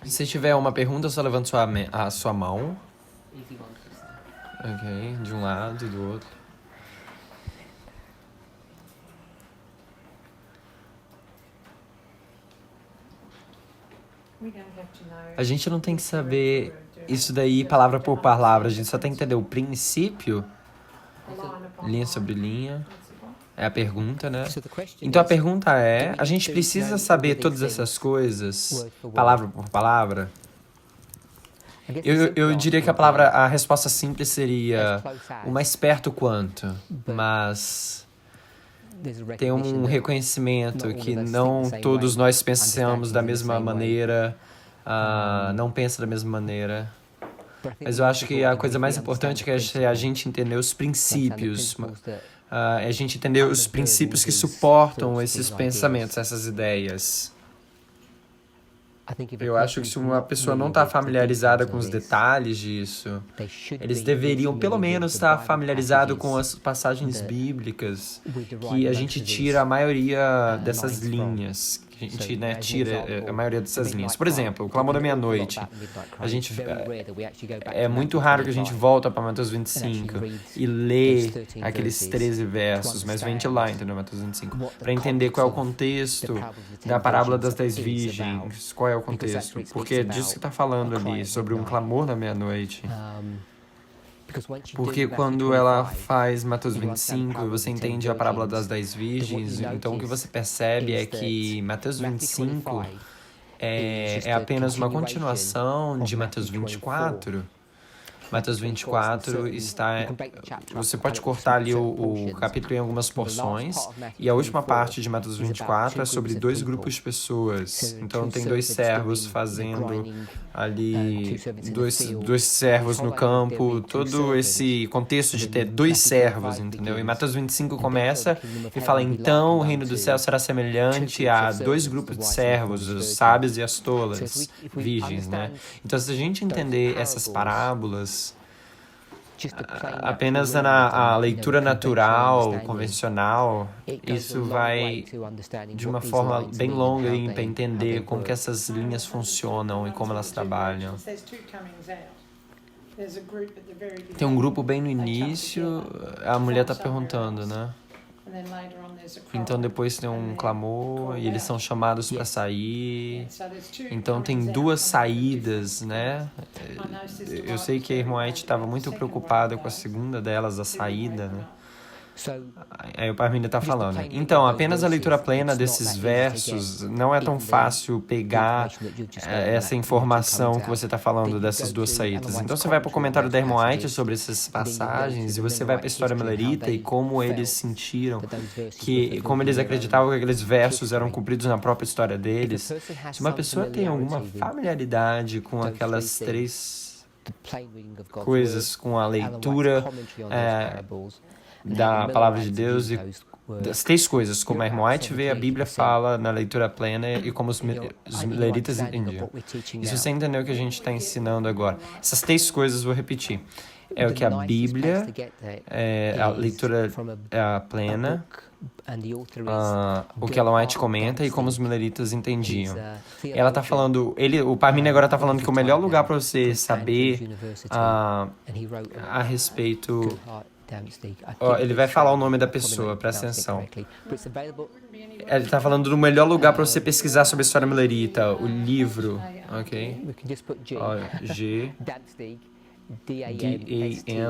Se tiver uma pergunta, só levante a sua mão. Ok, de um lado e do outro. A gente não tem que saber isso daí palavra por palavra, a gente só tem que entender o princípio, linha sobre linha. É a pergunta, né? Então a pergunta é, a gente precisa saber todas essas coisas, palavra por palavra? Eu diria que a resposta simples seria o mais perto quanto, mas tem um reconhecimento que não todos nós pensamos da mesma maneira, não pensa da mesma maneira. Mas eu acho que a coisa mais importante é a gente entender os princípios, a gente entender os princípios que suportam esses pensamentos, essas ideias. Eu acho que se uma pessoa não está familiarizada com os detalhes disso, eles deveriam pelo menos estar familiarizados com as passagens bíblicas, que a gente tira a maioria dessas linhas, que a gente, né, tira a maioria dessas linhas. Por exemplo, o Clamor da Meia-Noite. É muito raro que a gente volta para Mateus 25 e lê aqueles 13 versos, mas vem de lá, entendeu? Mateus 25, para entender qual é o contexto da parábola das 10 virgens, qual é o contexto, porque é disso que está falando ali, sobre um clamor da meia-noite. Porque quando ela faz Mateus 25 e você entende a parábola das 10 virgens, então o que você percebe é que Mateus 25 é apenas uma continuação de Mateus 24. Mateus 24 está... Você pode cortar ali o capítulo em algumas porções, e a última parte de Mateus 24 é sobre dois grupos de pessoas. Então tem dois servos fazendo ali, dois servos no campo, todo esse contexto de ter dois servos, entendeu? E Mateus 25 começa e fala, então o reino do céu será semelhante a dois grupos de servos, os sábios e as tolas, virgens, né? Então se a gente entender essas parábolas, apenas na leitura natural, convencional, isso vai de uma forma bem longa para entender como que essas linhas funcionam e como elas trabalham. Tem um grupo bem no início, a mulher está perguntando, né? Então depois tem um clamor e eles são chamados para sair. Então tem duas saídas, né? Eu sei que a irmã White estava muito preocupada com a segunda delas, a saída, né? Aí o Parmina está falando. Então, apenas a leitura plena desses versos não é tão fácil pegar essa informação que você está falando dessas duas saídas. Então, você vai para o comentário da irmã White sobre essas passagens e você vai para a história melerita e como eles sentiram, como eles acreditavam que aqueles versos eram cumpridos na própria história deles. Se uma pessoa tem alguma familiaridade com aquelas três coisas, com a leitura da palavra de Deus e das três coisas, como a irmã White vê, a Bíblia fala na leitura plena e como os mileritas entendiam. E se você entendeu o que a gente está ensinando agora, essas três coisas, vou repetir, é o que a Bíblia, a leitura plena, o que a White comenta e como os mileritas entendiam. Ela está falando, o Parmina agora está falando que o melhor lugar para você saber a respeito... ele vai falar o nome da pessoa, presta atenção. Ele está falando do melhor lugar para você pesquisar sobre a história melerita, o livro, ok? G, D-A-M-S-T-E-G-T.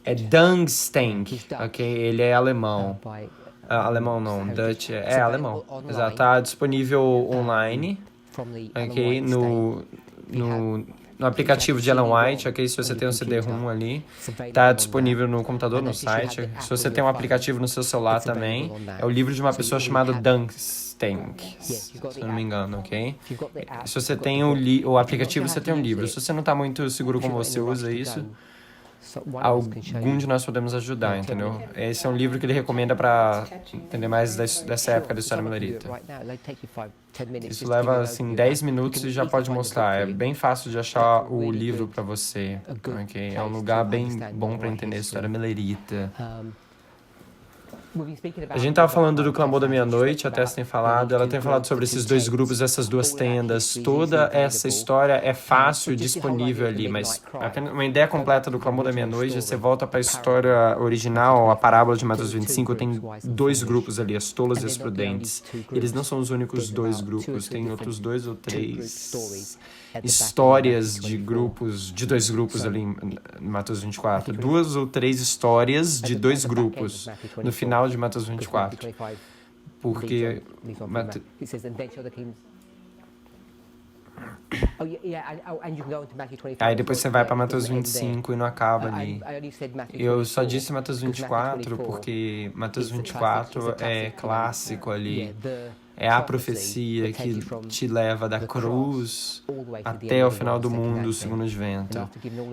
É Dangstank, ok? Ele é alemão. Alemão não, Dutch é alemão. Exato, está disponível online, ok? No aplicativo de Ellen White, ok? Se você tem um CD-ROM ali, está disponível no computador, no site. Se você tem um aplicativo no seu celular também, é o livro de uma pessoa chamada Dangstank, se eu não me engano, ok? Se você tem o aplicativo, você tem um livro. Se você não está muito seguro como você usa isso, algum de nós podemos ajudar, entendeu? Esse é um livro que ele recomenda para entender mais dessa época da história melerita. Isso leva, assim, 10 minutos e já pode mostrar. É bem fácil de achar o livro para você, ok? É um lugar bem bom para entender a história melerita. A gente estava falando do Clamor da Meia-Noite, a Tess tem falado, ela tem falado sobre esses dois grupos, essas duas tendas. Toda essa história é fácil, disponível ali, mas apenas uma ideia completa do Clamor da Meia-Noite, você volta para a história original, a parábola de Mateus 25, tem dois grupos ali, as tolas e as prudentes. Eles não são os únicos dois grupos, tem outros dois ou três histórias de grupos, de dois grupos ali em Mateus 24. Duas ou três histórias de dois grupos no final de Mateus 24. Porque aí depois você vai para Mateus 25 e não acaba ali. Eu só disse Mateus 24 porque Mateus 24 é clássico ali. É a profecia que te leva da cruz até o final do mundo, o segundo advento.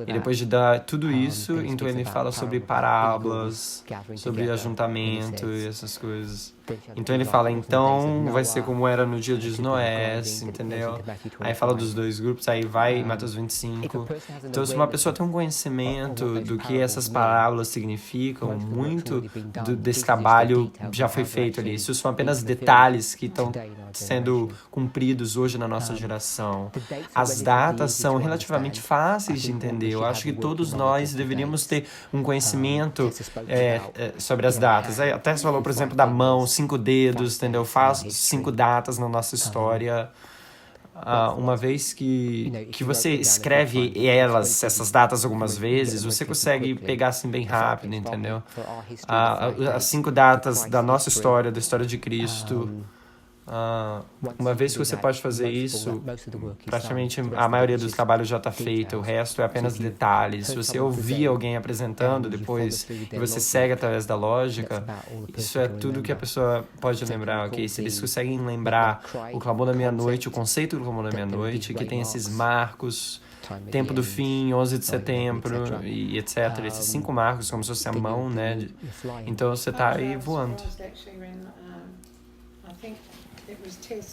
E depois de dar tudo isso, então ele fala sobre parábolas, sobre ajuntamento e essas coisas. Então ele fala, então vai ser como era no dia de Noé, entendeu? Aí fala dos dois grupos, aí vai Mateus 25. Então se uma pessoa tem um conhecimento do que essas parábolas significam, muito desse trabalho já foi feito ali. Isso são apenas detalhes que estão sendo cumpridos hoje na nossa geração. As datas são relativamente fáceis de entender. Eu acho que todos nós deveríamos ter um conhecimento sobre as datas. Até você falou, por exemplo, da mão, 5 dedos, entendeu? Faz 5 datas na nossa história. Uma vez que você escreve essas datas algumas vezes, você consegue pegar assim bem rápido, entendeu? As 5 datas da nossa história, da história de Cristo. Uma vez que você pode fazer isso, praticamente a maioria dos trabalhos já está feita, o resto é apenas detalhes. Se você ouvir alguém apresentando depois e você segue através da lógica, isso é tudo que a pessoa pode lembrar, ok? Se eles conseguem lembrar o Clamor da Meia-Noite, o conceito do Clamor da Meia-Noite, que tem esses marcos, Tempo do Fim, 11 de setembro e etc. Esses 5 marcos, como se fosse a mão, né? Então você está aí voando.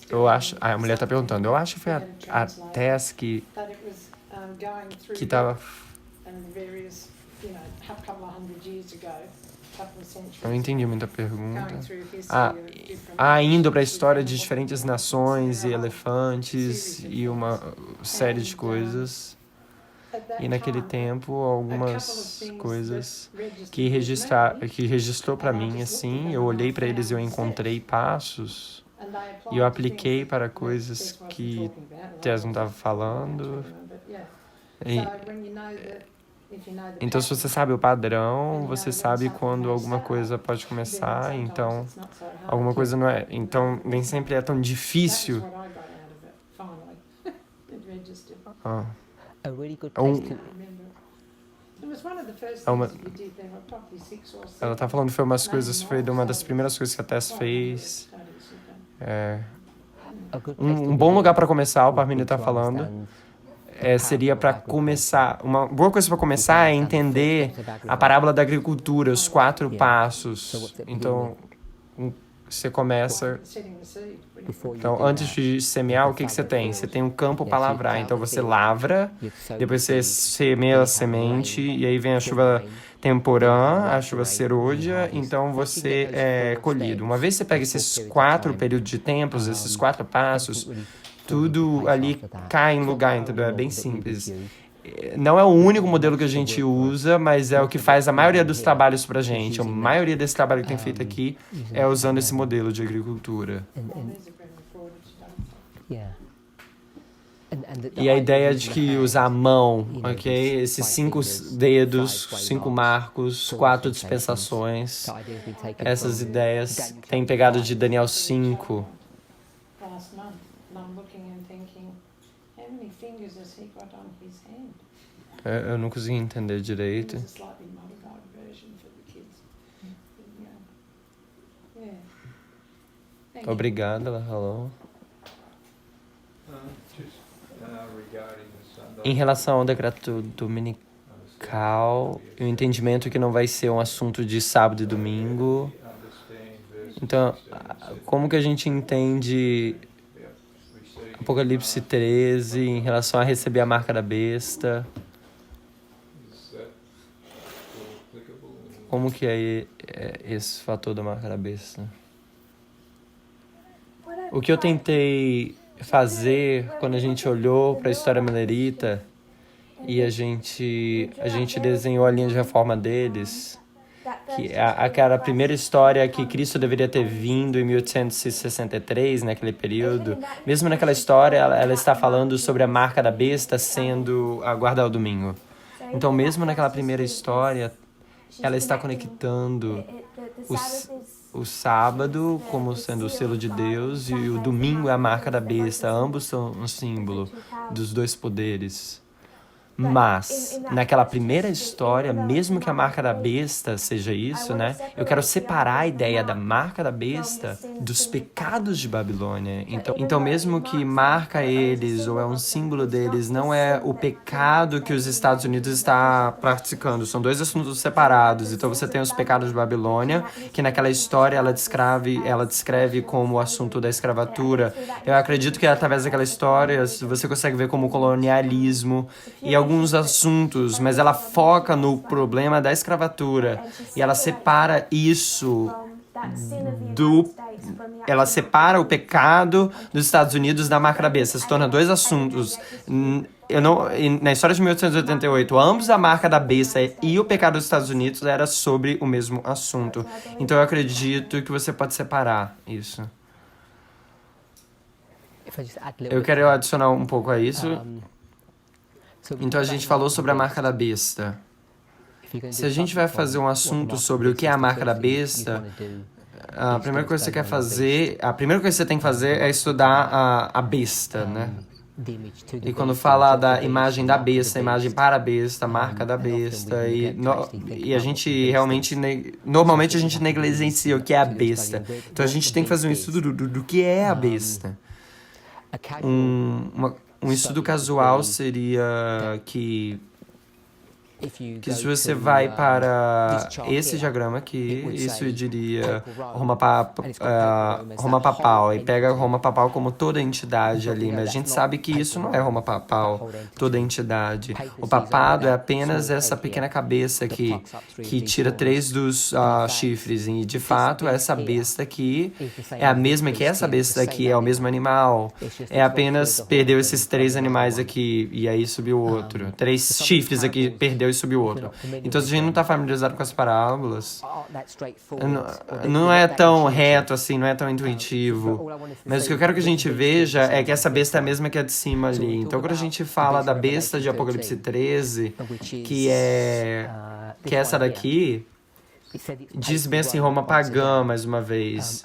Eu acho, a mulher está perguntando, eu acho que foi a Tess que estava... Eu não entendi muita pergunta. Indo para a história de diferentes nações e elefantes e uma série de coisas. E naquele tempo, algumas coisas que registrou para mim, assim, eu olhei para eles e eu encontrei passos. E eu apliquei para coisas que Tess não estava falando. Então, se você sabe o padrão, você sabe quando alguma coisa pode começar. Então, alguma coisa não é... Então, nem sempre é tão difícil. Ela tá falando que foi uma das primeiras coisas que a Tess fez. Um bom lugar para começar, o Parmínio tá falando, seria para começar... Uma boa coisa para começar é entender a parábola da agricultura, os 4 passos. Então, você começa... Então, antes de semear, o que você tem? Você tem um campo para lavrar. Então, você lavra, depois você semeia a semente, e aí vem a chuva temporã, a chuva serôdia, então você é colhido. Uma vez que você pega esses 4 períodos de tempos, esses 4 passos, tudo ali cai em lugar, entendeu? É bem simples. Não é o único modelo que a gente usa, mas é o que faz a maioria dos trabalhos pra gente. A maioria desse trabalho que tem feito aqui é usando esse modelo de agricultura. E a ideia de que usar a mão, ok? Esses 5 dedos, 5 marcos, 4 dispensações, essas ideias têm pegado de Daniel 5. Eu não consegui entender direito. Obrigada, ela falou. Em relação ao decreto dominical, o entendimento que não vai ser um assunto de sábado e domingo. Então, como que a gente entende Apocalipse 13 em relação a receber a marca da besta? como que é esse fator da marca da besta? O que eu tentei fazer quando a gente olhou para a história milerita e a gente desenhou a linha de reforma deles, que aquela primeira história que Cristo deveria ter vindo em 1863, naquele período, mesmo naquela história, ela está falando sobre a marca da besta sendo a guarda ao domingo. Então, mesmo naquela primeira história, ela está conectando o sábado como sendo o selo de Deus e o domingo é a marca da besta. Ambos são um símbolo dos dois poderes. Mas, naquela primeira história, mesmo que a marca da besta seja isso, né? Eu quero separar a ideia da marca da besta dos pecados de Babilônia. Então mesmo que marca eles, ou é um símbolo deles, não é o pecado que os Estados Unidos está praticando. São dois assuntos separados. Então você tem os pecados de Babilônia, que naquela história ela descreve como o assunto da escravatura. Eu acredito que através daquela história você consegue ver como o colonialismo e alguns assuntos, mas ela foca no problema da escravatura e ela separa isso ela separa o pecado dos Estados Unidos da marca da besta. Se torna dois assuntos. Na história de 1888, ambos a marca da besta e o pecado dos Estados Unidos era sobre o mesmo assunto. Então eu acredito que você pode separar isso. Eu quero adicionar um pouco a isso. Então a gente falou sobre a marca da besta. Se a gente vai fazer um assunto sobre o que é a marca da besta, a primeira coisa que você tem que fazer é estudar a besta, né? E quando fala da imagem da besta, a imagem para a besta, a marca da besta, e a gente realmente, normalmente a gente negligencia o que é a besta. Então a gente tem que fazer um estudo do que é a besta. Um estudo casual seria que se você vai para esse diagrama aqui, isso diria Roma Papal, e pega Roma Papal como toda a entidade ali, mas a gente sabe que isso não é Roma Papal, toda a entidade. O papado é apenas essa pequena cabeça aqui, que tira 3 dos chifres, e de fato essa besta aqui é a mesma que essa besta aqui, é o mesmo animal, é apenas perdeu esses 3 animais aqui, e aí subiu outro. 3 chifres aqui, perdeu e subiu outro. Então, se a gente não está familiarizado com as parábolas, não é tão reto assim, não é tão intuitivo. Mas o que eu quero que a gente veja é que essa besta é a mesma que a de cima ali. Então, quando a gente fala da besta de Apocalipse 13, que é essa daqui, diz bem assim, Roma pagã, mais uma vez.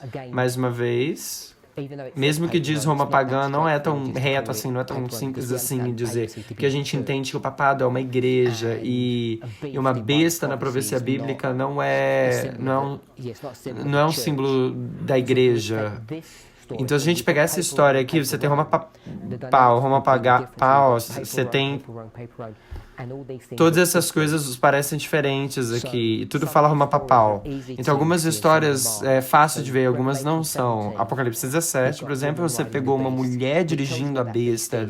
Mesmo que diz Roma pagã, não é tão reto assim, não é tão simples assim dizer. Porque a gente entende que o papado é uma igreja e uma besta na profecia bíblica não é um símbolo da igreja. Então, se a gente pegar essa história aqui, você tem Roma Papal, você tem... Todas essas coisas parecem diferentes aqui, e tudo fala Roma Papal. Então, algumas histórias é fácil de ver, algumas não são. Apocalipse 17, por exemplo, você pegou uma mulher dirigindo a besta,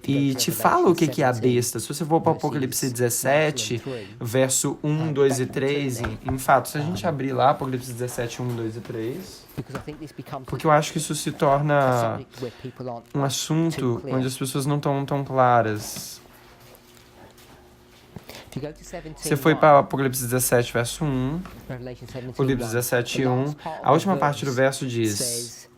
e te fala o que é a besta. Se você for para o Apocalipse 17, verso 1, 2 e 3, em fato, se a gente abrir lá, Apocalipse 17, 1, 2 e 3, porque eu acho que isso se torna um assunto onde as pessoas não estão tão claras. Você foi para Apocalipse 17, verso 1, Apocalipse 17, 1, a última parte do verso diz: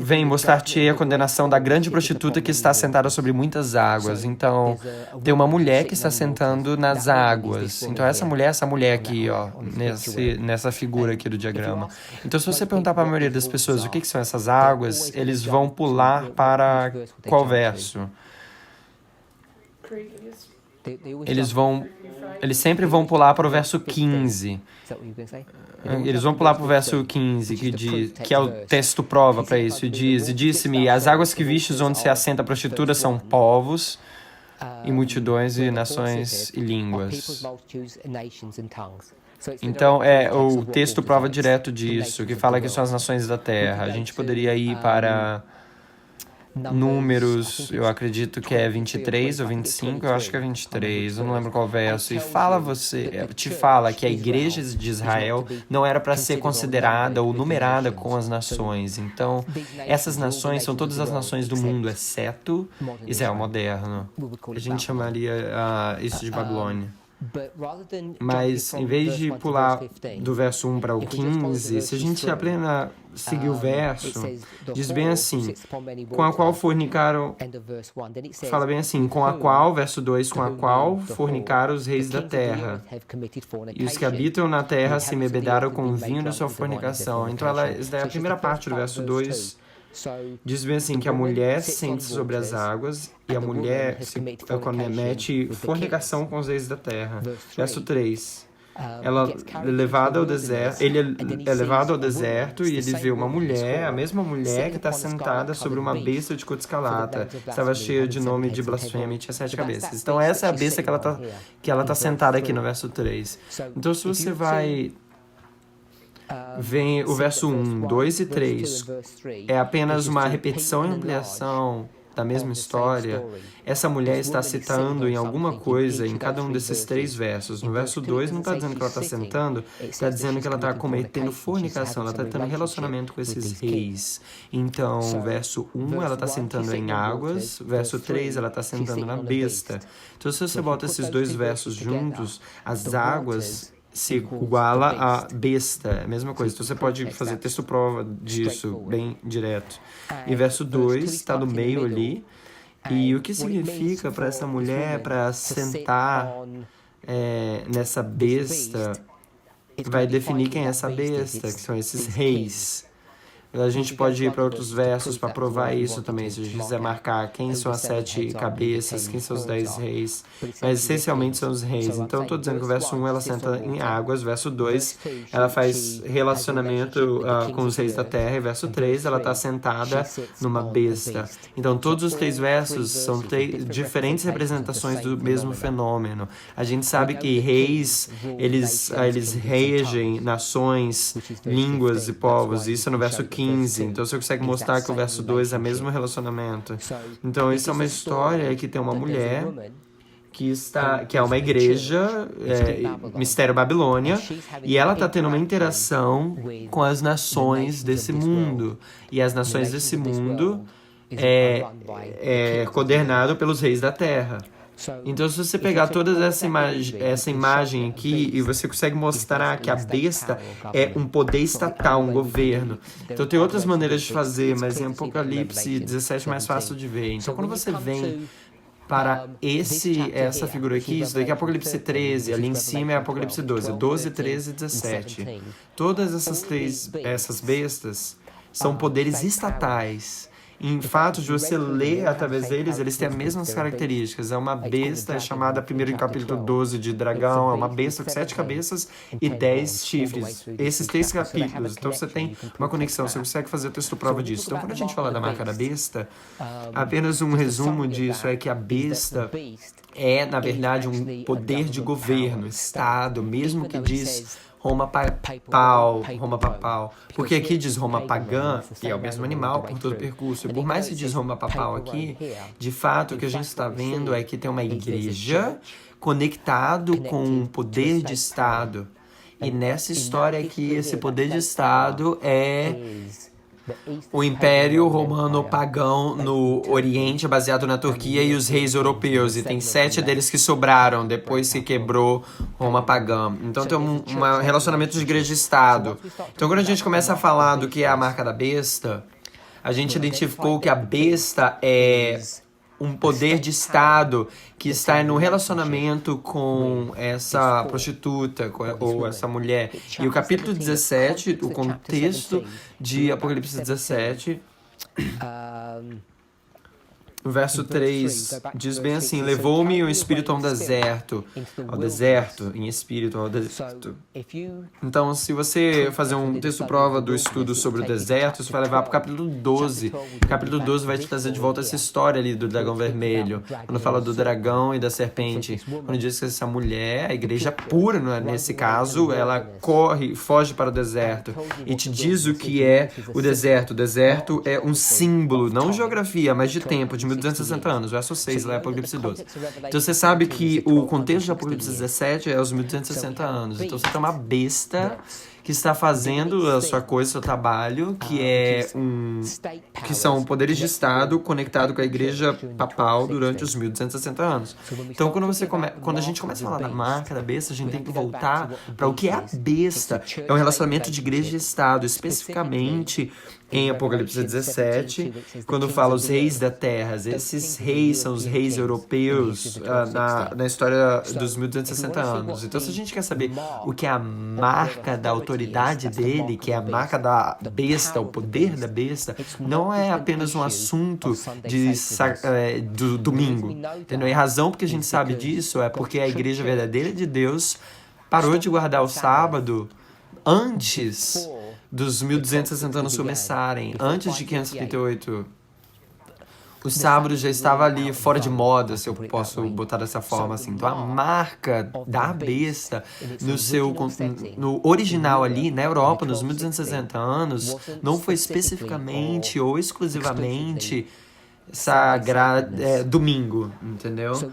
vem mostrar-te a condenação da grande prostituta que está sentada sobre muitas águas. Então, tem uma mulher que está sentando nas águas. Então, essa mulher aqui, ó, nessa figura aqui do diagrama. Então, se você perguntar para a maioria das pessoas o que são essas águas, eles vão pular para qual verso? Eles sempre vão pular para o verso 15. Eles vão pular para o verso 15, que é o texto prova para isso. E disse-me, as águas que vistes onde se assenta a prostituta são povos, e multidões, e nações, e línguas. Então, o texto prova direto disso, que fala que são as nações da terra. A gente poderia ir para Números, eu acredito que é 23 ou 25, eu acho que é 23, eu não lembro qual verso. E te fala que a igreja de Israel não era para ser considerada ou numerada com as nações. Então, essas nações são todas as nações do mundo, exceto Israel moderno. A gente chamaria isso de Babilônia. Mas, em vez de pular do verso 1 para o 15, se a gente aprende a seguir o verso, diz bem assim, com a qual fornicaram, fala bem assim, com a qual, verso 2, com a qual fornicaram os reis da terra, e os que habitam na terra se embebedaram com o vinho da sua fornicação. Então, essa é a primeira parte do verso 2, diz bem assim, que a mulher se sente sobre as águas e a mulher comete fornicação com os reis da terra. Verso 3. Ele é levado ao deserto e ele vê uma mulher, a mesma mulher que está sentada sobre uma besta de cor escarlata. Estava cheia de nome de blasfêmia e tinha 7 cabeças. Então essa é a besta que ela tá sentada aqui no verso 3. Então se você vai... Vem o verso 1, 2 e 3, é apenas uma repetição e ampliação da mesma história. Essa mulher está citando em alguma coisa em cada um desses 3 versos. No verso 2 não está dizendo que ela está sentando, está dizendo que ela está cometendo fornicação, ela está tendo relacionamento com esses reis. Então, verso 1, ela está sentando em águas, verso 3, ela está sentando na besta. Então, se você bota esses 2 versos juntos, as águas se iguala a besta, é a mesma coisa. Então você pode fazer texto prova disso bem direto. E verso 2 está no meio ali. E o que significa para essa mulher para sentar nessa besta vai definir quem é essa besta, que são esses reis. A gente pode ir para outros versos para provar isso também, se a gente quiser marcar quem são as 7 cabeças, quem são os 10 reis, mas essencialmente são os reis. Então, estou dizendo que o verso 1 ela senta em águas, verso 2 ela faz relacionamento com os reis da terra, e verso 3 ela está sentada numa besta. Então, todos os 3 versos são diferentes representações do mesmo fenômeno. A gente sabe que reis, eles regem nações, línguas e povos, isso é no verso 15. Então você consegue mostrar que o verso 2 é o mesmo relacionamento. Então isso é uma história que tem uma mulher que é uma igreja, Mistério Babilônia, e ela está tendo uma interação com as nações desse mundo. E as nações desse mundo é coordenado pelos reis da terra. Então, se você pegar toda essa imagem aqui e você consegue mostrar que a besta é um poder estatal, um governo. Então, tem outras maneiras de fazer, mas em Apocalipse 17 é mais fácil de ver. Então, quando você vem para essa figura aqui, isso daqui é Apocalipse 13, ali em cima é Apocalipse 12, 12, 13 e 17. Todas essas bestas são poderes estatais. Em fato, de você ler através deles, eles têm as mesmas características. É uma besta chamada, primeiro em capítulo 12, de dragão, é uma besta com 7 cabeças e 10 chifres. Esses 3 capítulos. Então, você tem uma conexão, você consegue fazer o texto prova disso. Então, quando a gente fala da marca da besta, apenas um resumo disso é que a besta é, na verdade, um poder de governo, Estado, mesmo que diz Roma papal. Porque aqui diz Roma pagã, e é o mesmo animal por todo o percurso. E por mais que diz Roma papal aqui, de fato, o que a gente está vendo é que tem uma igreja conectado com um poder de Estado. E nessa história aqui, esse poder de Estado é o Império Romano Pagão no Oriente, baseado na Turquia, e os reis europeus. E tem 7 deles que sobraram depois que quebrou Roma Pagã. Então tem um relacionamento de igreja e Estado. Então quando a gente começa a falar do que é a marca da besta, a gente identificou que a besta é um poder de Estado que está no relacionamento com essa prostituta ou essa mulher. E o capítulo 17, o contexto de Apocalipse 17, O verso 3 diz bem assim: levou-me o Espírito ao deserto, em espírito ao deserto. Então, se você fazer um texto prova do estudo sobre o deserto, isso vai levar para o capítulo 12. O capítulo 12 vai te trazer de volta essa história ali do dragão vermelho, quando fala do dragão e da serpente, quando diz que essa mulher, a igreja pura, nesse caso, ela foge para o deserto, e te diz o que é o deserto. O deserto é um símbolo, não geografia, mas de tempo, de 1260 anos, verso 6, lá é Apocalipse 12. Então você sabe que o contexto de Apocalipse 17 é os 1260 anos. Então você tem uma besta que está fazendo a sua coisa, seu trabalho, que são poderes de Estado conectados com a igreja papal durante os 1260 anos. Então, quando a gente começa a falar da marca da besta, a gente tem que voltar para o que é a besta. É um relacionamento de igreja e Estado, especificamente em Apocalipse 17, quando fala os reis da terra. Esses reis são os reis europeus na história dos 1260 anos. Então, se a gente quer saber o que é a marca da autoridade dele, que é a marca da besta, o poder da besta, não é apenas um assunto do domingo. Entendeu? E a razão porque a gente sabe disso é porque a igreja verdadeira de Deus parou de guardar o sábado antes dos 1260 anos começarem, antes de 538. O sábado já estava ali fora de moda, se eu posso botar dessa forma assim. Então a marca da besta no original ali, na Europa, nos 1260 anos, não foi especificamente ou exclusivamente domingo, entendeu?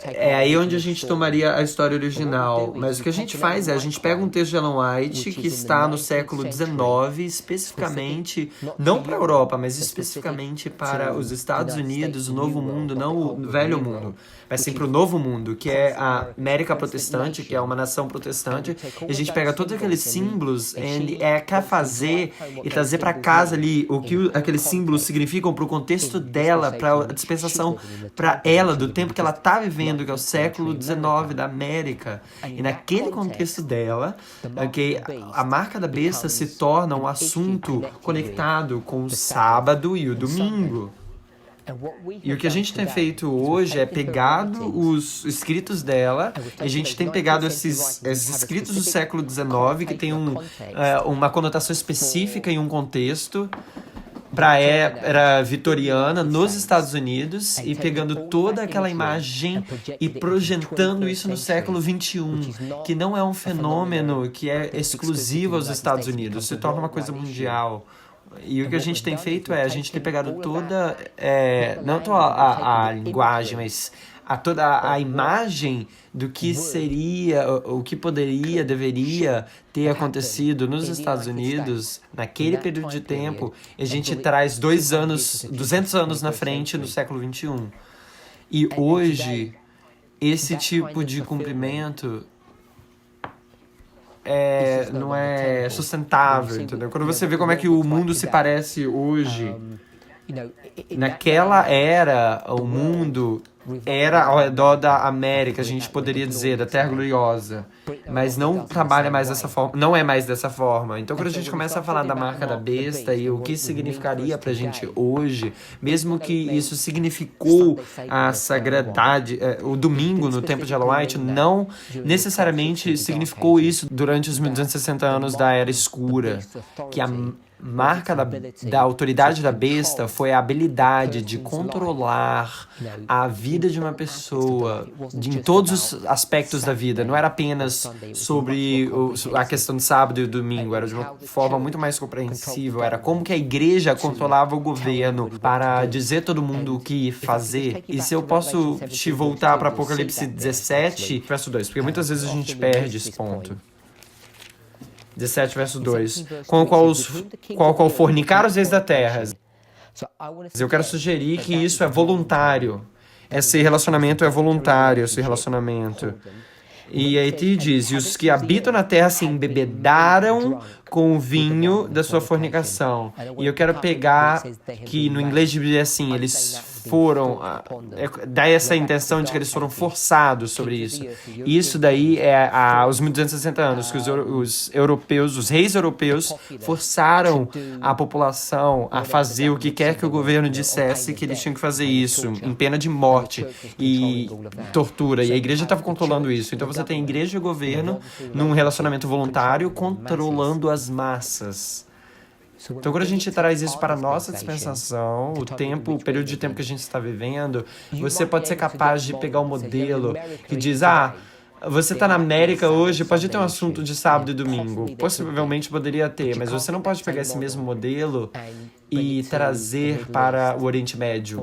É aí onde a gente tomaria a história original. Mas o que a gente faz é, a gente pega um texto de Ellen White que está no século XIX, especificamente, não para a Europa, mas especificamente para os Estados Unidos, o Novo Mundo, não o Velho Mundo, mas sim para o Novo Mundo, que é a América Protestante, que é uma nação protestante, e a gente pega todos aqueles símbolos e quer fazer e trazer para casa ali o que aqueles símbolos significam para o contexto dela, para a dispensação para ela, do tempo que ela está vivendo, que é o século XIX da América. E naquele contexto dela, a marca da besta se torna um assunto conectado com o sábado e o domingo. E o que a gente tem feito hoje é pegado os escritos dela, e a gente tem pegado esses escritos do século XIX, que tem uma conotação específica em um contexto, para a era vitoriana nos Estados Unidos, e pegando toda aquela imagem e projetando isso no século XXI, que não é um fenômeno que é exclusivo aos Estados Unidos, se torna uma coisa mundial. E o que a gente tem feito a gente tem pegado toda, não só a linguagem, mas toda a imagem do que seria, o que poderia, deveria ter acontecido nos Estados Unidos naquele período de tempo, e a gente traz 200 anos na frente no século XXI. E hoje, esse tipo de cumprimento não é sustentável, entendeu? Quando você vê como é que o mundo se parece hoje, naquela era, o mundo era ao redor da América, a gente poderia dizer, da Terra Gloriosa, mas não trabalha mais dessa forma, não é mais dessa forma. Então, quando a gente começa a falar da marca da besta e o que significaria pra gente hoje, mesmo que isso significou a sagradade, o domingo no tempo de Ellen White, não necessariamente significou isso durante os 1260 anos da Era Escura, que a marca da autoridade da besta foi a habilidade de controlar a vida de uma pessoa em todos os aspectos da vida. Não era apenas sobre a questão do sábado e do domingo, era de uma forma muito mais compreensível. Era como que a igreja controlava o governo para dizer a todo mundo o que fazer. E se eu posso te voltar para Apocalipse 17, verso 2, porque muitas vezes a gente perde esse ponto. 17, verso 2. Com o qual fornicar os reis da terra. Eu quero sugerir que isso é voluntário. Esse relacionamento é voluntário, esse relacionamento. E aí te diz, e os que habitam na terra se embebedaram com o vinho da sua fornicação. E eu quero pegar que no inglês diz assim, eles foram, dá essa intenção de que eles foram forçados sobre isso. Isso daí é os 1260 anos, que os europeus, os reis europeus, forçaram a população a fazer o que quer que o governo dissesse que eles tinham que fazer isso, em pena de morte e tortura. E a igreja estava controlando isso. Então você tem igreja e governo num relacionamento voluntário controlando as massas. Então, quando a gente traz isso para a nossa dispensação, o período de tempo que a gente está vivendo, você pode ser capaz de pegar um modelo que diz, você está na América hoje, pode ter um assunto de sábado e domingo. Possivelmente poderia ter, mas você não pode pegar esse mesmo modelo e trazer para o Oriente Médio.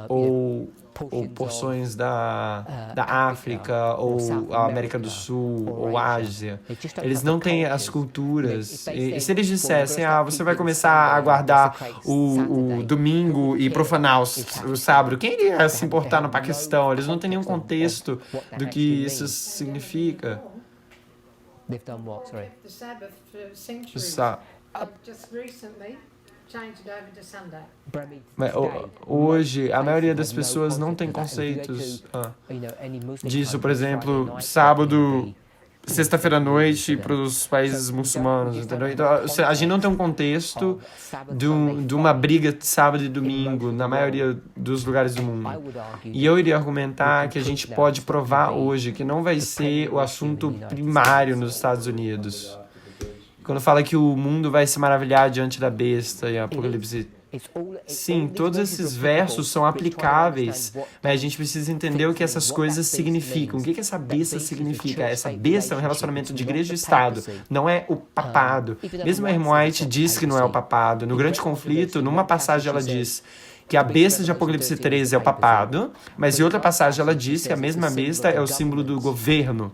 Ou porções da África, ou a América do Sul, ou Ásia. Eles não têm as culturas. E se eles dissessem, você vai começar a guardar o domingo e profanar o sábado, quem iria se importar no Paquistão? Eles não têm nenhum contexto do que isso significa. Hoje, a maioria das pessoas não tem conceitos disso. Por exemplo, sábado, sexta-feira à noite para os países muçulmanos, entendeu? Então, a gente não tem um contexto de uma briga de sábado e domingo na maioria dos lugares do mundo. E eu iria argumentar que a gente pode provar hoje que não vai ser o assunto primário nos Estados Unidos. Quando fala que o mundo vai se maravilhar diante da besta em Apocalipse. Sim, todos esses versos são aplicáveis, mas a gente precisa entender o que essas coisas significam. O que essa besta significa? Essa besta é um relacionamento de igreja e Estado, não é o papado. Mesmo a Ellen White diz que não é o papado. No Grande Conflito, numa passagem ela diz que a besta de Apocalipse 13 é o papado, mas em outra passagem ela diz que a mesma besta é o símbolo do governo.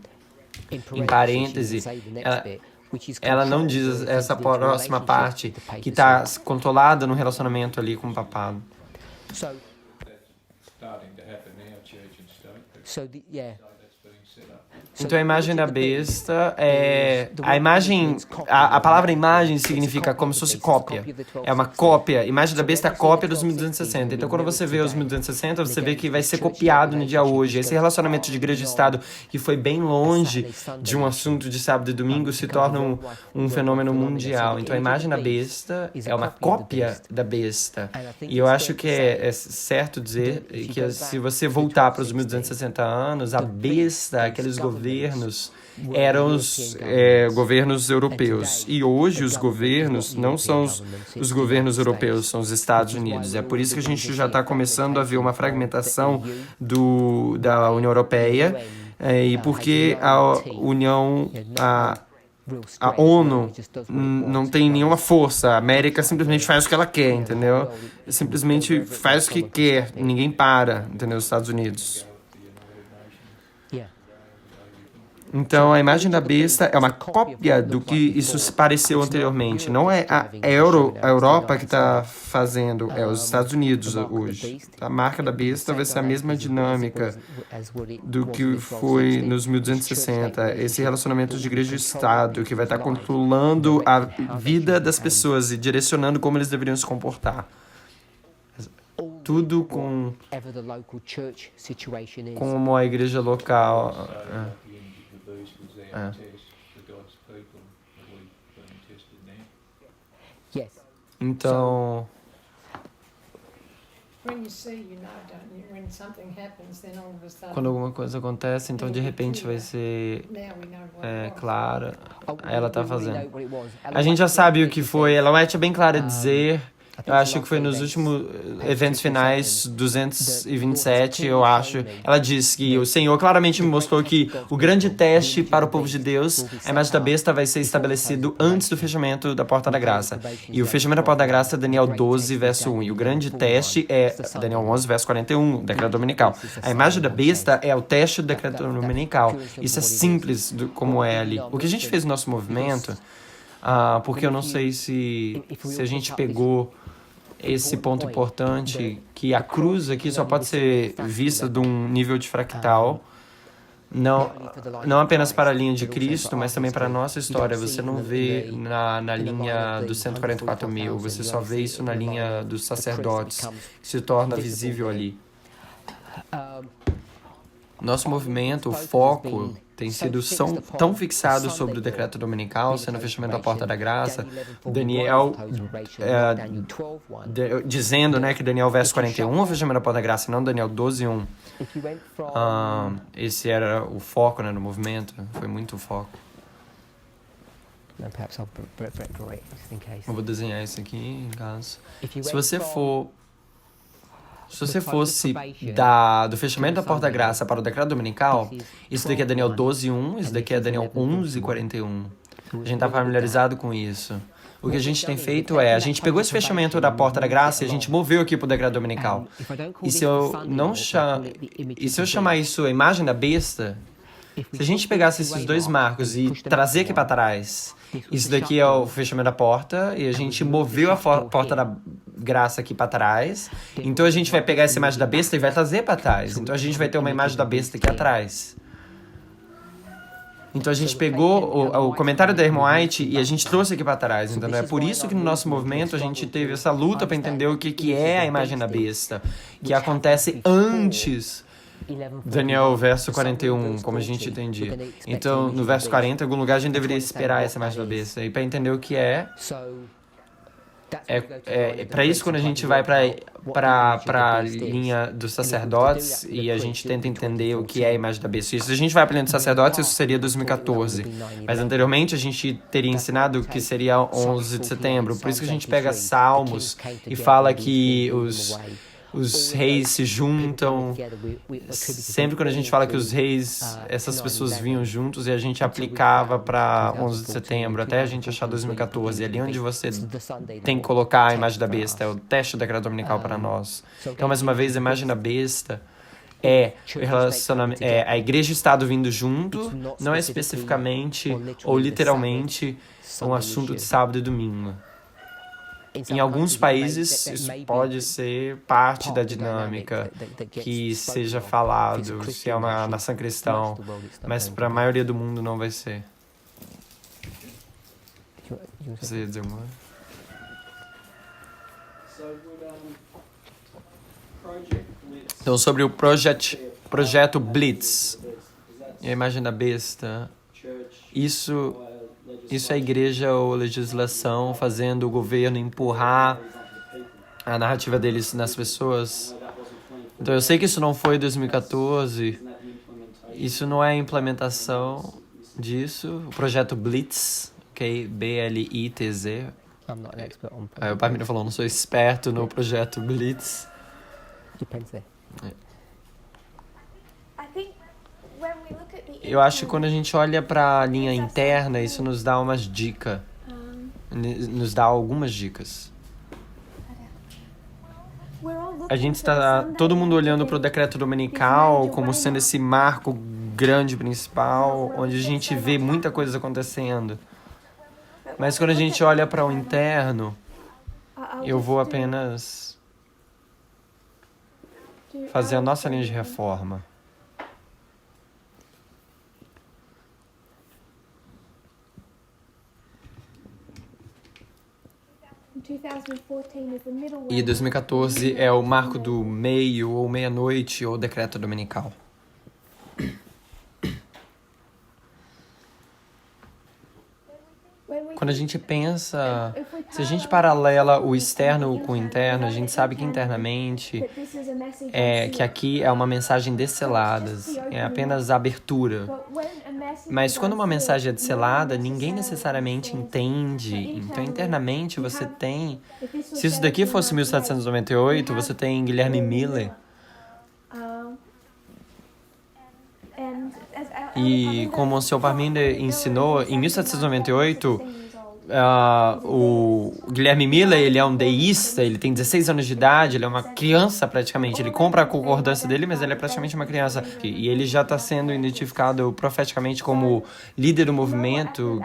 Em parêntese, ela não diz essa próxima parte que está controlada no relacionamento ali com o papado. Então a imagem da besta é... A palavra imagem significa como se fosse cópia. É uma cópia. A imagem da besta é a cópia dos 1260. Então quando você vê os 1260, você vê que vai ser copiado no dia hoje. Esse relacionamento de igreja e Estado, que foi bem longe de um assunto de sábado e domingo, se torna um fenômeno mundial. Então a imagem da besta é uma cópia da besta. E eu acho que é certo dizer que se você voltar para os 1260 anos, a besta, aqueles governos, eram os governos europeus. E hoje os governos não são os governos europeus, são os Estados Unidos. É por isso que a gente já está começando a ver uma fragmentação da União Europeia, e porque a ONU não tem nenhuma força. A América simplesmente faz o que ela quer, entendeu? Simplesmente faz o que quer, ninguém para, entendeu? Os Estados Unidos. Então, a imagem da besta é uma cópia do que isso se pareceu anteriormente. Não é a Europa que está fazendo, é os Estados Unidos hoje. A marca da besta vai ser a mesma dinâmica do que foi nos 1260. Esse relacionamento de igreja e Estado que vai estar controlando a vida das pessoas e direcionando como eles deveriam se comportar. Tudo como a igreja local... Então, quando alguma coisa acontece, então de repente vai ser claro, ela está fazendo. A gente já sabe o que foi, ela vai ser bem clara a dizer. Eu acho que foi nos últimos eventos finais, 227, eu acho. Ela diz que o Senhor claramente me mostrou que o grande teste para o povo de Deus, a imagem da besta, vai ser estabelecido antes do fechamento da Porta da Graça. E o fechamento da Porta da Graça é Daniel 12, verso 1. E o grande teste é Daniel 11, verso 41, decreto dominical. A imagem da besta é o teste do decreto dominical. Isso é simples como é ali. O que a gente fez no nosso movimento, porque eu não sei se a gente pegou esse ponto importante, que a cruz aqui só pode ser vista de um nível de fractal, não apenas para a linha de Cristo, mas também para a nossa história. Você não vê na linha dos 144 mil, você só vê isso na linha dos sacerdotes, que se torna visível ali. Nosso movimento, o foco, tem sido tão fixado sobre o decreto dominical, sendo o fechamento da porta da graça. Daniel, dizendo, né, que Daniel verso 41 é o fechamento da porta da graça, e não Daniel 12:1. Esse era o foco, né, no movimento. Foi muito o foco. Eu vou desenhar isso aqui em caso. Se você fosse do fechamento da porta da graça para o decreto dominical, isso daqui é Daniel 12:1, isso daqui é Daniel 11:41. A gente está familiarizado com isso. O que a gente tem feito a gente pegou esse fechamento da porta da graça e a gente moveu aqui para o decreto dominical. E se eu chamar isso a imagem da besta, se a gente pegasse esses dois marcos e trazer aqui para trás, isso daqui é o fechamento da porta e a gente moveu a porta da graça aqui para trás, então a gente vai pegar essa imagem da besta e vai trazer para trás. Então a gente vai ter uma imagem da besta aqui atrás. Então a gente pegou o comentário da irmã White e a gente trouxe aqui para trás. Então é por isso que no nosso movimento a gente teve essa luta para entender o que é a imagem da besta, que acontece antes Daniel, verso 41, como a gente entendia. Então, no verso 40, em algum lugar a gente deveria esperar essa imagem da besta. E para entender o que é para isso, quando a gente vai para a linha dos sacerdotes e a gente tenta entender o que é a imagem da besta. E se a gente vai para a linha dos sacerdotes, isso seria 2014. Mas anteriormente a gente teria ensinado que seria 11 de setembro. Por isso que a gente pega Salmos e fala que os reis se juntam. Sempre quando a gente fala que os reis, essas pessoas vinham juntos e a gente aplicava para 11 de setembro, até a gente achar 2014. E ali onde você tem que colocar a imagem da besta, é o teste da decreto dominical para nós. Então, mais uma vez, a imagem da besta é a igreja e o Estado vindo junto, não é especificamente ou literalmente um assunto de sábado e domingo. Em alguns países, isso pode ser parte da dinâmica que seja falado, se é uma nação cristã, mas para a maioria do mundo não vai ser. Você ia dizer uma? Então, sobre o projeto Blitz, e a imagem da besta, isso é a igreja ou legislação fazendo o governo empurrar a narrativa deles nas pessoas. Então eu sei que isso não foi 2014, isso não é a implementação disso, o projeto Blitz, ok? B-L-I-T-Z. O Parmino falou, não sou esperto no projeto Blitz. Eu acho que quando a gente olha para a linha interna, isso nos dá umas dicas. Nos dá algumas dicas. A gente está todo mundo olhando para o decreto dominical como sendo esse marco grande principal, onde a gente vê muita coisa acontecendo. Mas quando a gente olha para o interno, eu vou apenas fazer a nossa linha de reforma. E 2014 é o marco do meio ou meia-noite ou decreto dominical. Quando a gente pensa, se a gente paralela o externo com o interno, a gente sabe que internamente que aqui é uma mensagem desselada, é apenas a abertura. Mas quando uma mensagem é desselada, ninguém necessariamente entende. Então, internamente, você tem... Se isso daqui fosse 1798, você tem Guilherme Miller. E como o Sr. Parminder ensinou, em 1798... o Guilherme Miller, ele é um deísta, ele tem 16 anos de idade, ele é uma criança praticamente, ele compra a concordância dele, mas ele é praticamente uma criança, e ele já está sendo identificado profeticamente como líder do movimento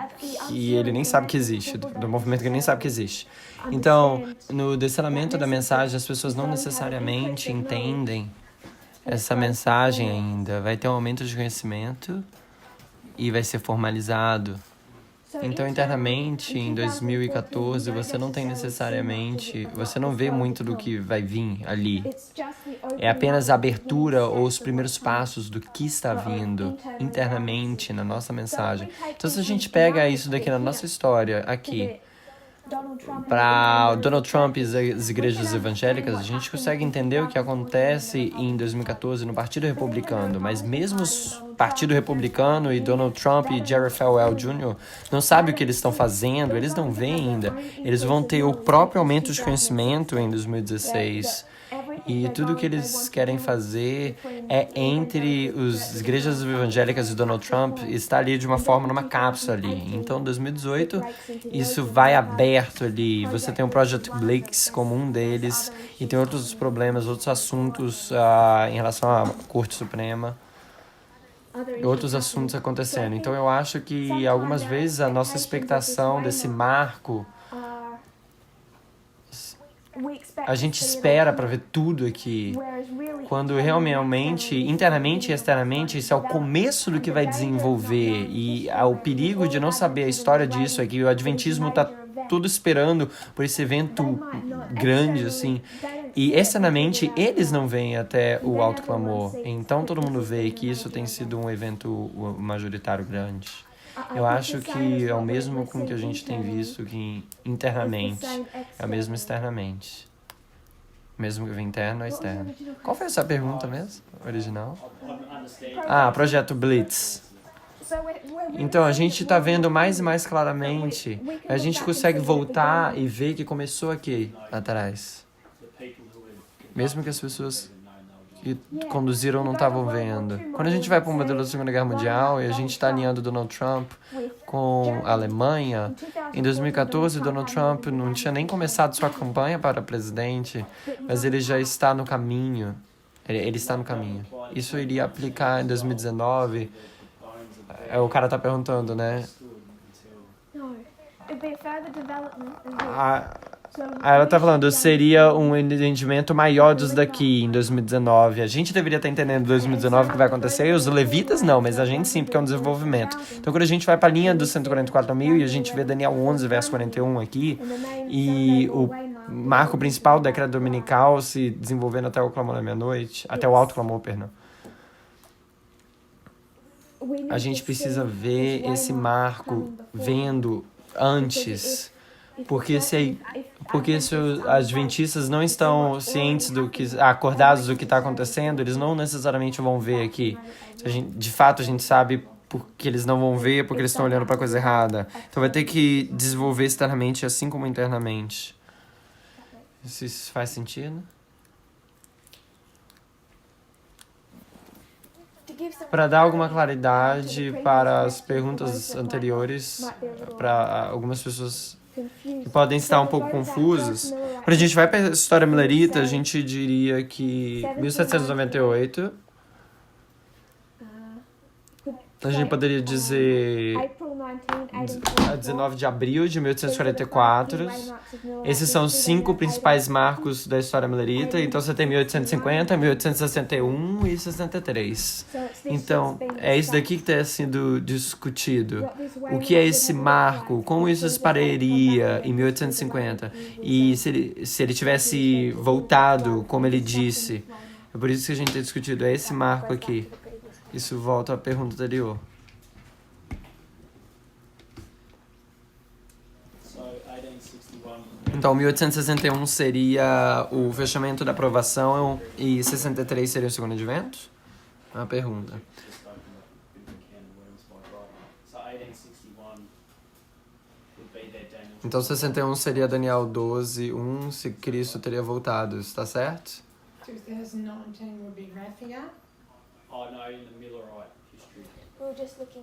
que ele nem sabe que existe, do movimento que ele nem sabe que existe. Então, no descelamento da mensagem, as pessoas não necessariamente entendem essa mensagem ainda. Vai ter um aumento de conhecimento e vai ser formalizado. Então, internamente, em 2014, você não tem necessariamente, você não vê muito do que vai vir ali. É apenas a abertura ou os primeiros passos do que está vindo internamente na nossa mensagem. Então, se a gente pega isso daqui na nossa história, aqui, para Donald Trump e as igrejas evangélicas, a gente consegue entender o que acontece em 2014 no Partido Republicano, mas mesmo o Partido Republicano e Donald Trump e Jerry Falwell Jr. não sabem o que eles estão fazendo, eles não veem ainda. Eles vão ter o próprio aumento de conhecimento em 2016. E tudo que eles querem fazer é entre as igrejas evangélicas e Donald Trump está ali de uma forma numa cápsula ali. Então, em 2018, isso vai aberto ali. Você tem o Project Blitz como um deles e tem outros problemas, outros assuntos em relação à Corte Suprema. Outros assuntos acontecendo. Então, eu acho que algumas vezes a nossa expectação desse marco, a gente espera para ver tudo aqui, quando realmente, internamente e externamente, isso é o começo do que vai desenvolver. E o perigo de não saber a história disso é que o Adventismo está tudo esperando por esse evento grande, assim. E externamente, eles não vêm até o alto clamor. Então, todo mundo vê que isso tem sido um evento majoritário grande. Eu acho que é o mesmo com que a gente tem visto que internamente, é o mesmo externamente. Mesmo que interno ou externo. Qual foi essa pergunta mesmo? Original? Projeto Blitz. Então, a gente está vendo mais e mais claramente. A gente consegue voltar e ver que começou aqui, atrás. Mesmo que as pessoas que conduziram não estavam vendo. Quando a gente vai para o modelo da Segunda Guerra Mundial e a gente está alinhando Donald Trump com a Alemanha, em 2014 Donald Trump não tinha nem começado sua campanha para presidente, mas ele já está no caminho. Ele está no caminho. Isso iria aplicar em 2019. O cara está perguntando, né? Ela tá falando, seria um entendimento maior dos daqui em 2019. A gente deveria estar entendendo em 2019 o que vai acontecer, e os levitas não, mas a gente sim, porque é um desenvolvimento. Então, quando a gente vai para a linha dos 144 mil e a gente vê Daniel 11, verso 41 aqui, e o marco principal do decreto dominical se desenvolvendo até o clamor da meia-noite, até o alto clamor, perdão. A gente precisa ver esse marco vendo antes, porque se os adventistas não estão cientes acordados do que está acontecendo, eles não necessariamente vão ver aqui. De fato, a gente sabe porque eles não vão ver, porque eles estão olhando para a coisa errada. Então vai ter que desenvolver externamente, assim como internamente. Isso faz sentido? Para dar alguma claridade para as perguntas anteriores, para algumas pessoas que podem estar um pouco confusas. Quando a gente vai para a história millerita, a gente diria que 1798, a gente poderia dizer 19 de abril de 1844. Esses são os 5 principais marcos da história millerita. Então você tem 1850, 1861 e 63. Então, é isso daqui que está sendo discutido. O que é esse marco? Como isso se pararia em 1850? E se ele tivesse voltado, como ele disse? É por isso que a gente tem discutido. É esse marco aqui. Isso volta à pergunta anterior. Então, 1861 seria o fechamento da aprovação e 63 seria o segundo advento? É uma pergunta. Então, 61 seria Daniel 12, 1, se Cristo teria voltado. Está certo? 2019 would be Raphael.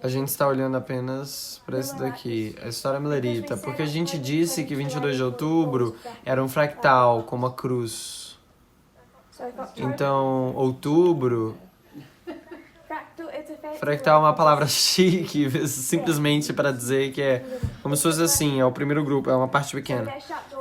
A gente está olhando apenas para esse daqui, a história millerita, porque a gente disse que 22 de outubro era um fractal, como a cruz. Então, outubro Fractal é uma palavra chique, simplesmente para dizer que é como se fosse assim, é o primeiro grupo, é uma parte pequena.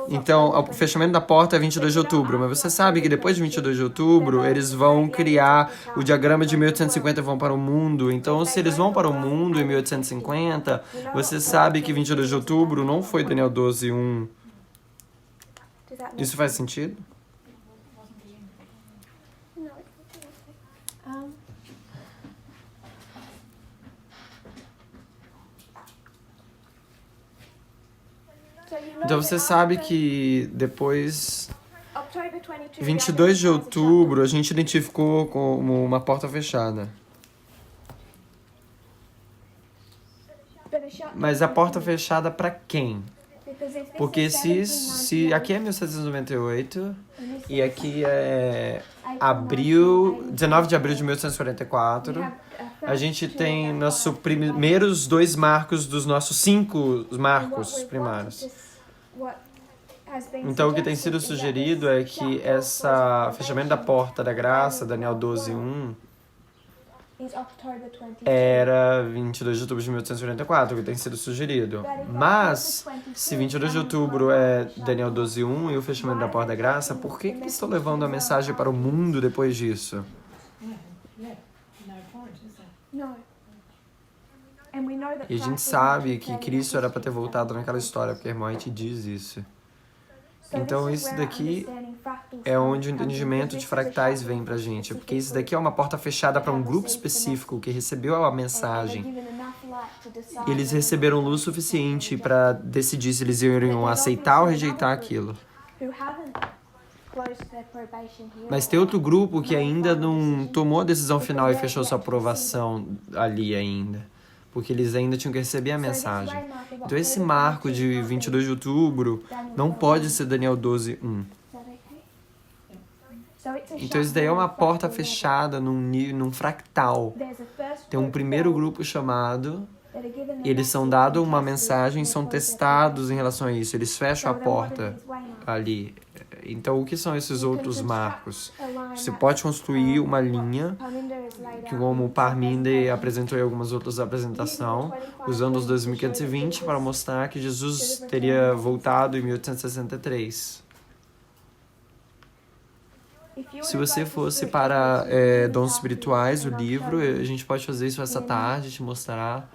Então, o fechamento da porta é 22 de outubro, mas você sabe que depois de 22 de outubro, eles vão criar o diagrama de 1850 e vão para o mundo. Então, se eles vão para o mundo em 1850, você sabe que 22 de outubro não foi Daniel 12:1. Isso faz sentido? Um, Então, você sabe que depois 22 de outubro, a gente identificou como uma porta fechada. Mas a porta fechada para quem? Porque se aqui é 1798 e aqui é 19 de abril de 1844, a gente tem nossos primeiros 2 marcos dos nossos 5 marcos primários. Então, o que tem sido sugerido é que esse fechamento da porta da graça, Daniel 12:1, era 22 de outubro de 1844, o que tem sido sugerido. Mas, se 22 de outubro é Daniel 12:1 e o fechamento da porta da graça, por que eles estão levando a mensagem para o mundo depois disso? no point, is there? E a gente sabe que Cristo era para ter voltado naquela história, porque a irmã te diz isso. Então, isso daqui é onde o entendimento de fractais vem pra gente. Porque isso daqui é uma porta fechada para um grupo específico que recebeu a mensagem. Eles receberam luz suficiente para decidir se eles iriam aceitar ou rejeitar aquilo. Mas tem outro grupo que ainda não tomou a decisão final e fechou sua aprovação ali ainda. Porque eles ainda tinham que receber a mensagem. Então esse marco de 22 de outubro não pode ser Daniel 12:1. Então isso daí é uma porta fechada num fractal. Tem um primeiro grupo chamado, eles são dados uma mensagem, são testados em relação a isso. Eles fecham a porta ali. Então o que são esses outros marcos? Você pode construir uma linha, que como o Parminder apresentou em algumas outras apresentações, usando os 2520 para mostrar que Jesus teria voltado em 1863. Se você fosse para Dons Espirituais, o livro, a gente pode fazer isso essa tarde, te mostrar.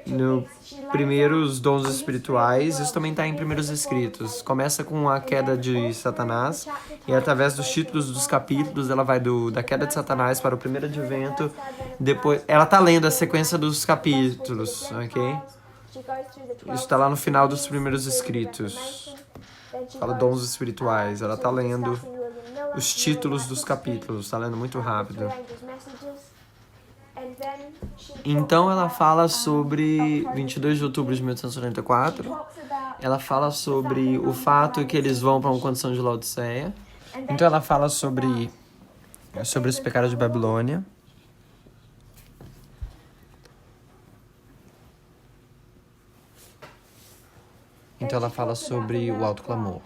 No primeiros dons espirituais, isso também está em primeiros escritos. Começa com a queda de Satanás e através dos títulos dos capítulos ela vai da queda de Satanás para o primeiro advento. Depois, ela está lendo a sequência dos capítulos, ok? Isso está lá no final dos primeiros escritos. Fala dons espirituais. Ela está lendo os títulos dos capítulos. Está lendo muito rápido. Então ela fala sobre 22 de outubro de 1894. Ela fala sobre o fato que eles vão para uma condição de Laodiceia. Então ela fala sobre os pecados de Babilônia. Então ela fala sobre o alto clamor.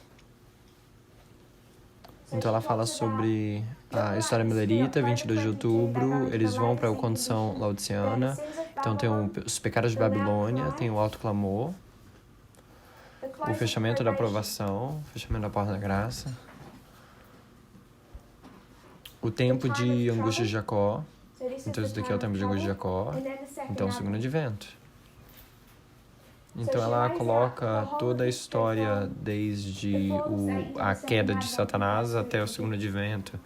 Então ela fala sobre a história milerita, 22 de outubro, eles vão para a condição laodiceana. Então tem os pecados de Babilônia, tem o alto clamor, o fechamento da aprovação, o fechamento da porta da graça, o tempo de angústia de Jacó. Então isso daqui é o tempo de angústia de Jacó. Então o segundo advento. Então ela coloca toda a história desde a queda de Satanás até o segundo advento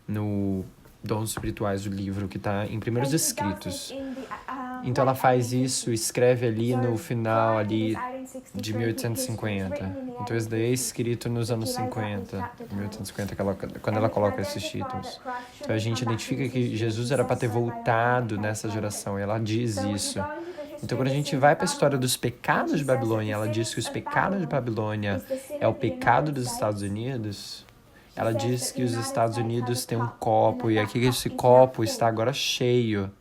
no Dons Espirituais do livro que está em primeiros escritos. Então ela faz isso, escreve ali no final ali de 1850. Então isso daí é escrito nos anos 50, 1850, quando ela coloca esses títulos. Então a gente identifica que Jesus era para ter voltado nessa geração e ela diz isso. Então, quando a gente vai para a história dos pecados de Babilônia, ela diz que os pecados de Babilônia é o pecado dos Estados Unidos. Ela diz que os Estados Unidos têm um copo e aqui esse copo está agora cheio.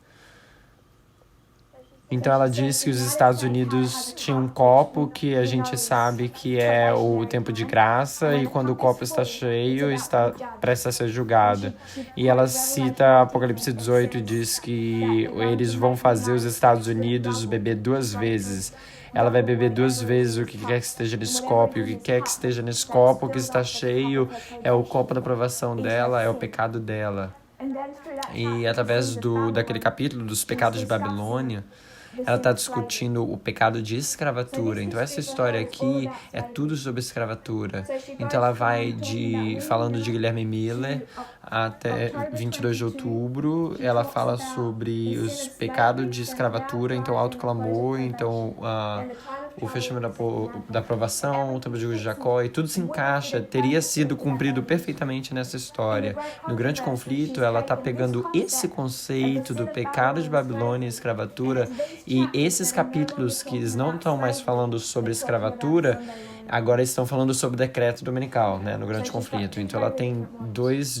Então ela disse que os Estados Unidos tinham um copo que a gente sabe que é o tempo de graça e quando o copo está cheio, está prestes a ser julgado. E ela cita Apocalipse 18 e diz que eles vão fazer os Estados Unidos beber 2 vezes. Ela vai beber 2 vezes o que quer que esteja nesse copo, e o que quer que esteja nesse copo que está cheio é o copo da provação dela, é o pecado dela. E através daquele capítulo dos pecados de Babilônia, ela está discutindo o pecado de escravatura. Então, essa história aqui é tudo sobre escravatura. Então, ela vai falando de Guilherme Miller até 22 de outubro. Ela fala sobre os pecados de escravatura, então, autoclamor, então, o fechamento da aprovação, o templo de Jacó, e tudo se encaixa, teria sido cumprido perfeitamente nessa história. No grande conflito, ela está pegando esse conceito do pecado de Babilônia e escravatura, e esses capítulos que eles não estão mais falando sobre escravatura, agora estão falando sobre o decreto dominical, né, no grande conflito. Então ela tem dois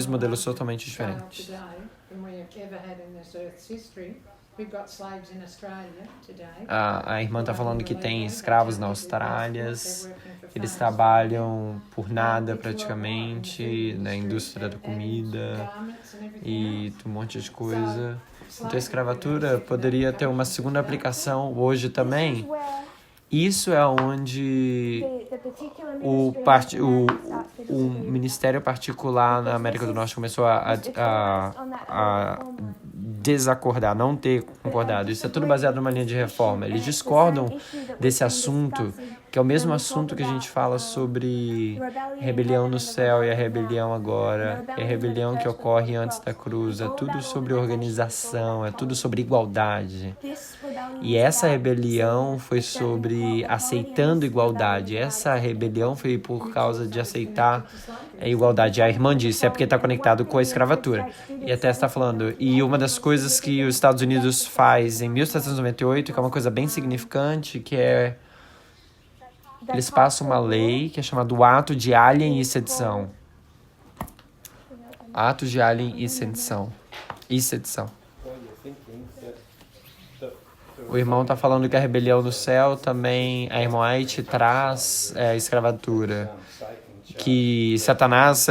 modelos totalmente diferentes. A irmã está falando que tem escravos na Austrália, eles trabalham por nada praticamente, na indústria da comida e um monte de coisa. Então a escravatura poderia ter uma segunda aplicação hoje também. Isso é onde o ministério particular na América do Norte começou a desacordar, não ter concordado. Isso é tudo baseado numa linha de reforma. Eles discordam desse assunto, que é o mesmo assunto que a gente fala sobre rebelião no céu e a rebelião agora, e a rebelião que ocorre antes da cruz. É tudo sobre organização, é tudo sobre igualdade. E essa rebelião foi sobre aceitando igualdade. Essa rebelião foi por causa de aceitar a igualdade. A irmã disse, é porque está conectado com a escravatura. E até está falando. E uma das coisas que os Estados Unidos faz em 1798, que é uma coisa bem significante, que é eles passam uma lei que é chamada o Ato de Alien e Sedição. Ato de Alien e Sedição. O irmão está falando que a rebelião no céu também, a irmã White traz a escravatura. Que Satanás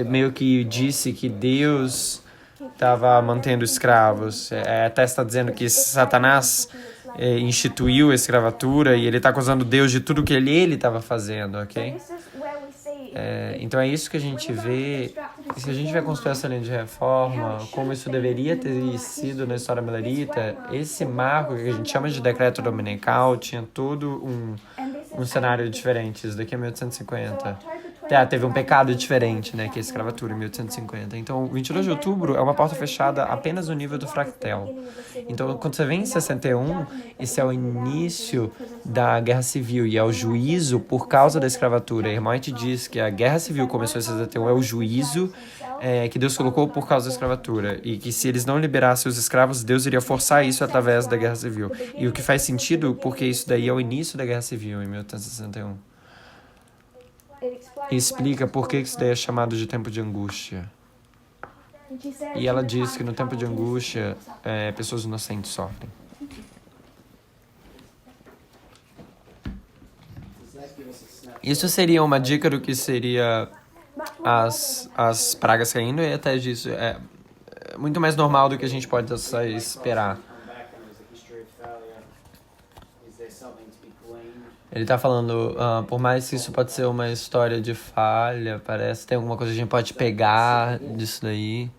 meio que disse que Deus estava mantendo escravos. Até está dizendo que Satanás instituiu a escravatura e ele está acusando Deus de tudo que ele estava fazendo, ok? Então é isso que a gente vê. Se a gente vai construir essa linha de reforma, como isso deveria ter sido na história milerita, esse marco que a gente chama de decreto dominical tinha todo um cenário diferente. Isso daqui é 1850. Teve um pecado diferente, né, que é a escravatura, em 1850. Então, 22 de outubro é uma porta fechada apenas no nível do fractel. Então, quando você vem em 61, esse é o início da Guerra Civil e é o juízo por causa da escravatura. A irmã te diz que a Guerra Civil começou em 61, é o juízo que Deus colocou por causa da escravatura. E que se eles não liberassem os escravos, Deus iria forçar isso através da Guerra Civil. E o que faz sentido, porque isso daí é o início da Guerra Civil, em 1861. E explica por que isso daí é chamado de tempo de angústia. E ela diz que no tempo de angústia, pessoas inocentes sofrem. Isso seria uma dica do que seria as pragas caindo, e até disso é muito mais normal do que a gente pode esperar. Ele tá falando, por mais que isso pode ser uma história de falha, parece que tem alguma coisa que a gente pode pegar disso daí.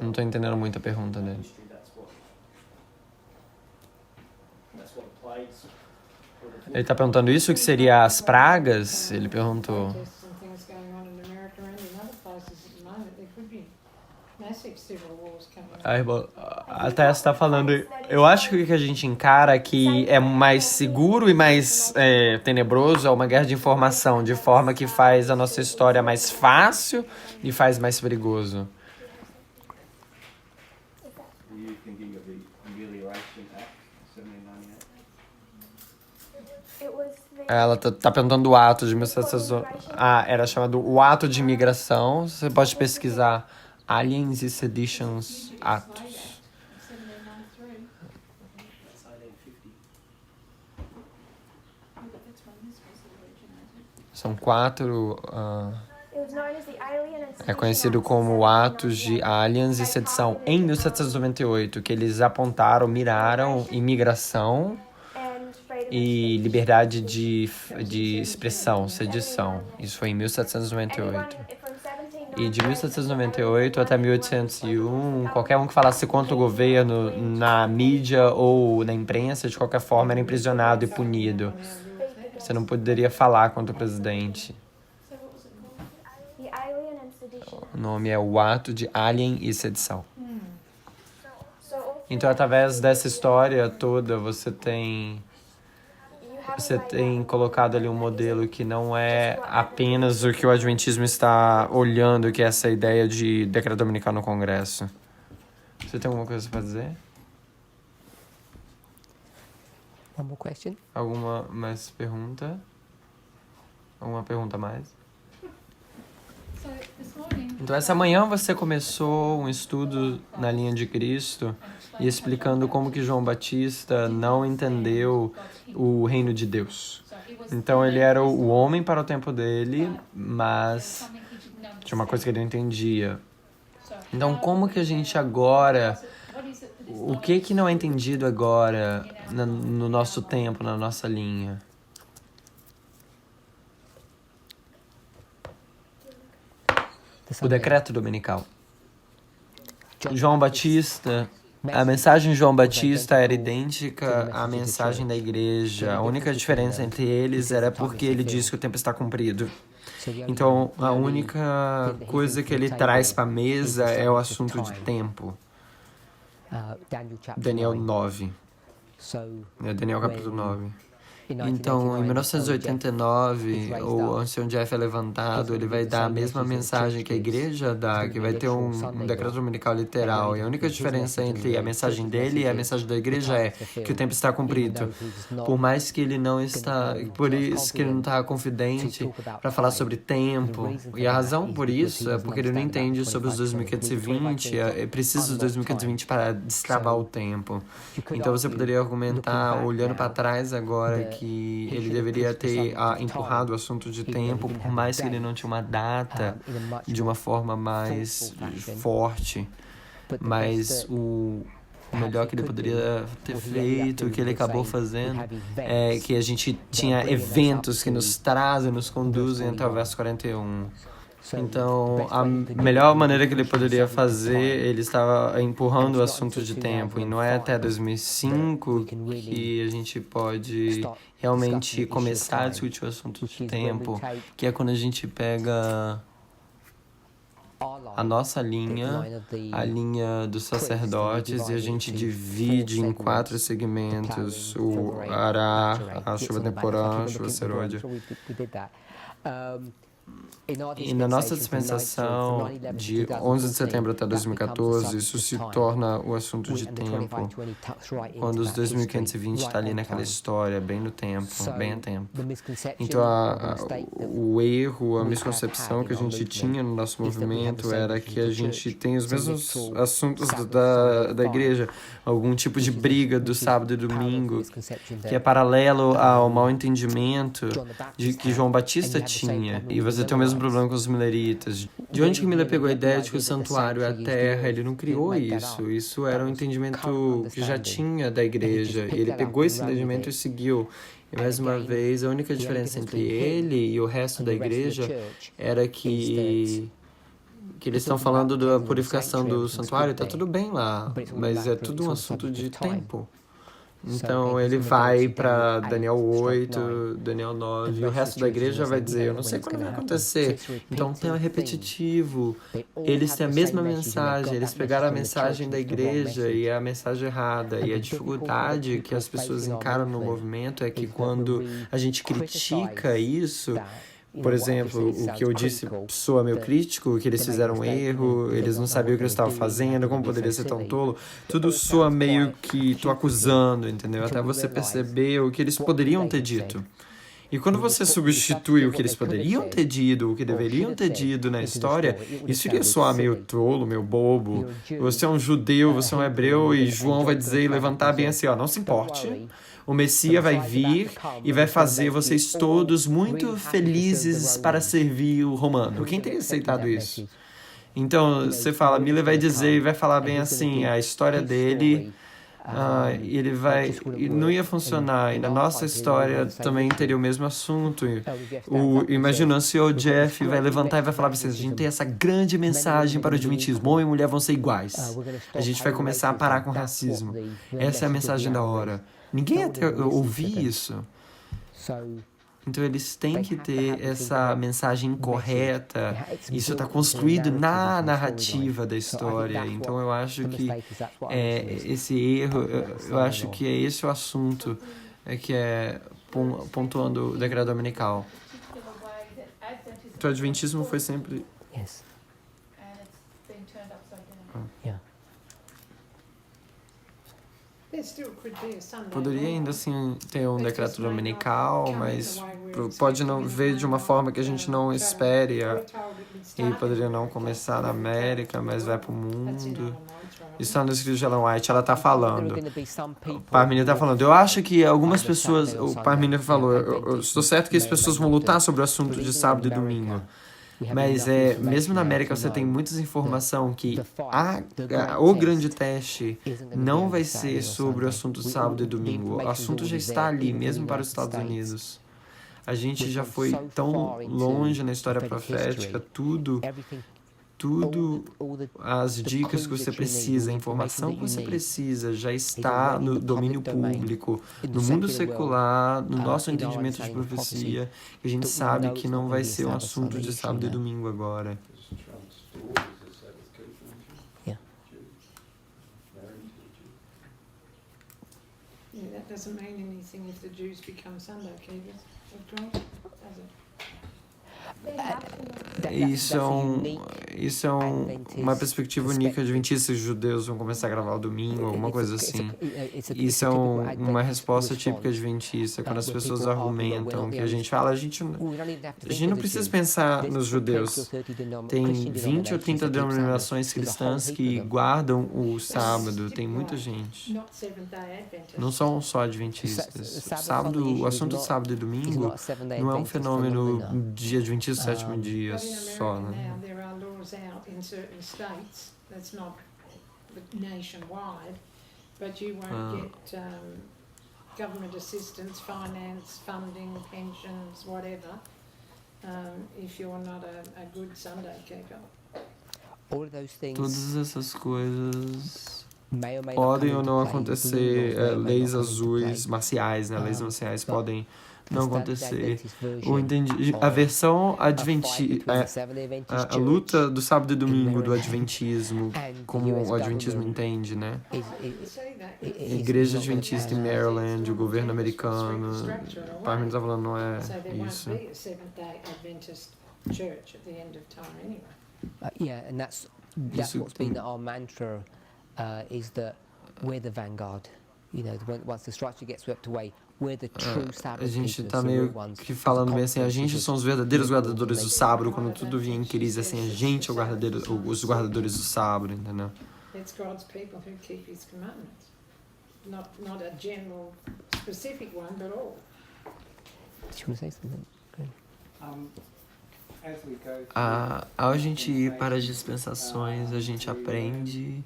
Não tô entendendo muito a pergunta dele. Ele tá perguntando isso, que seria as pragas? Ele perguntou. A Tess tá falando, eu acho que o que a gente encara que é mais seguro e mais tenebroso é uma guerra de informação, de forma que faz a nossa história mais fácil e faz mais perigoso. Ela tá perguntando o ato de 1700. Era chamado o ato de imigração. Você pode pesquisar Aliens e Seditions Atos. São 4... é conhecido como atos de aliens e sedição em 1798, que eles apontaram, miraram imigração e liberdade de expressão, sedição. Isso foi em 1798. E de 1798 até 1801, qualquer um que falasse contra o governo na mídia ou na imprensa, de qualquer forma, era imprisionado e punido. Você não poderia falar contra o presidente. O nome é o ato de alien e sedição. Então, através dessa história toda, você tem colocado ali um modelo que não é apenas o que o Adventismo está olhando, que é essa ideia de decreto dominical no Congresso. Você tem alguma coisa para dizer? One more question? Alguma mais pergunta? Alguma pergunta a mais? Então, essa manhã você começou um estudo na linha de Cristo e explicando como que João Batista não entendeu o reino de Deus. Então, ele era o homem para o tempo dele, mas tinha uma coisa que ele não entendia. Então, como que a gente agora... O que não é entendido agora no nosso tempo, na nossa linha? O decreto dominical. João Batista, a mensagem de João Batista era idêntica à mensagem da igreja. A única diferença entre eles era porque ele disse que o tempo está cumprido. Então, a única coisa que ele traz para a mesa é o assunto de tempo. Daniel 9. Daniel capítulo 9. Então, em 1989, o ancião Jeff é levantado, ele vai dar a mesma mensagem que a igreja dá, que vai ter um decreto dominical literal. E a única diferença entre a mensagem dele e a mensagem da igreja é que o tempo está cumprido. Por mais que ele não está... Por isso que ele não está confidente para falar sobre tempo. E a razão por isso é porque ele não entende sobre os 2520, é preciso dos 2520 para destravar o tempo. Então, você poderia argumentar, olhando para trás agora, que ele deveria ter empurrado o assunto de tempo, por mais que ele não tinha uma data, de uma forma mais forte. Mas o melhor que ele poderia ter feito, o que ele acabou fazendo, é que a gente tinha eventos que nos trazem, nos conduzem até o verso 41. Então, a melhor maneira que ele poderia fazer, ele estava empurrando o assunto de tempo. E não é até 2005 que a gente pode realmente começar a discutir o assunto de tempo, que é quando a gente pega a nossa linha, a linha dos sacerdotes, e a gente divide em 4 segmentos: o Ará, a chuva temporã, a chuva serôdia. E na nossa dispensação, de 11 de setembro até 2014, isso se torna o assunto de tempo, quando os 2520 está ali naquela história, bem no tempo, bem a tempo. Então, o erro, a misconcepção que a gente tinha no nosso movimento era que a gente tem os mesmos assuntos da igreja, algum tipo de briga do sábado e domingo, que é paralelo ao mau entendimento de que João Batista tinha. E você tem o mesmo problema com os mileritas. De onde que Miller pegou a ideia de que o santuário é a terra? Ele não criou isso. Isso era um entendimento que já tinha da igreja. E ele pegou esse entendimento e seguiu. E mais uma vez, a única diferença entre ele e o resto da igreja era que eles estão falando da purificação do santuário. Está tudo bem lá, mas é tudo um assunto de tempo. Então, ele vai para Daniel 8, Daniel 9, e o resto da igreja vai dizer, eu não sei quando vai acontecer. Então, o tema é repetitivo. Eles têm a mesma mensagem, eles pegaram a mensagem da igreja e é a mensagem errada. E a dificuldade que as pessoas encaram no movimento é que quando a gente critica isso... Por exemplo, o que eu disse soa meio crítico, que eles fizeram um erro, eles não sabiam o que eles estavam fazendo, como poderia ser tão tolo. Tudo soa meio que tô acusando, entendeu? Até você perceber o que eles poderiam ter dito. E quando você substitui o que eles poderiam ter dito, o que deveriam ter dito na história, isso iria soar meio tolo, meio bobo. Você é um judeu, você é um hebreu, e João vai dizer e levantar bem assim, ó, não se importe. O Messias vai vir e vai fazer vocês todos muito felizes para servir o romano. Quem teria aceitado isso? Então, você fala, Miller vai dizer e vai falar bem assim, a história dele, ele vai... E não ia funcionar. E na nossa história também teria o mesmo assunto. Imagina, o senhor Jeff vai levantar e vai falar pra vocês, a gente tem essa grande mensagem para o adventismo, homem e mulher vão ser iguais. A gente vai começar a parar com o racismo. Essa é a mensagem da hora. Ninguém ia ouvir isso. Então eles têm que ter essa mensagem correta. Isso está construído na narrativa da história. Então eu acho que esse erro, eu acho que é esse o assunto que é pontuando o decreto dominical. Então o adventismo foi sempre... Yes. Yeah. Poderia ainda assim ter um decreto dominical, mas pode não ver de uma forma que a gente não espere. E poderia não começar na América, mas vai pro mundo. Isso está no escrito de Ellen White, ela tá falando. O Parmenides tá falando. Eu acho que algumas pessoas... O Parmenides falou, eu estou certo que as pessoas vão lutar sobre o assunto de sábado e domingo. Mas mesmo na América você tem muitas informações que o grande teste não vai ser sobre o assunto de sábado e domingo. O assunto já está ali, mesmo para os Estados Unidos. A gente já foi tão longe na história profética, tudo, as dicas que você precisa, a informação que você precisa já está no domínio público, no mundo secular, no nosso entendimento de profecia, que a gente sabe que não vai ser um assunto de sábado e domingo agora. Yeah, that doesn't mean anything if the Jews become Sunday keepers, does it? Isso é uma perspectiva única adventista, os judeus vão começar a gravar o domingo, alguma coisa assim. Isso é uma resposta típica adventista, quando as pessoas argumentam que a gente fala, a gente não precisa pensar nos judeus. Tem 20 ou 30 denominações cristãs que guardam o sábado, tem muita gente. Não são só adventistas. O assunto de sábado e domingo não é um fenômeno de adventista sétimo dia só, né? There are laws out in certain states, that's not nationwide, but you won't get government assistance, finance, funding, pensions, whatever, if you're not a good Sunday keeper. Todas essas coisas podem ou não acontecer, leis azuis, marciais, né? Leis marciais podem não acontecer. A versão adventista, a luta do sábado e domingo do adventismo, como o adventismo entende, né? A igreja adventista em Maryland, o governo americano, o Parmenides está falando, não é isso. And that's what's been our mantra, is that we're the vanguard. You know, once the structure gets swept away, we're the true Sabbath keepers. A gente tá the meio que falando bem assim, a gente são os verdadeiros guardadores do sábado, quando tudo vinha em crise, assim, a gente é os guardadores do sábado, entendeu? It's God's people who keep his commandments. Not a general specific one, but all. Do you want to say something? Ao gente ir para as dispensações, a gente aprende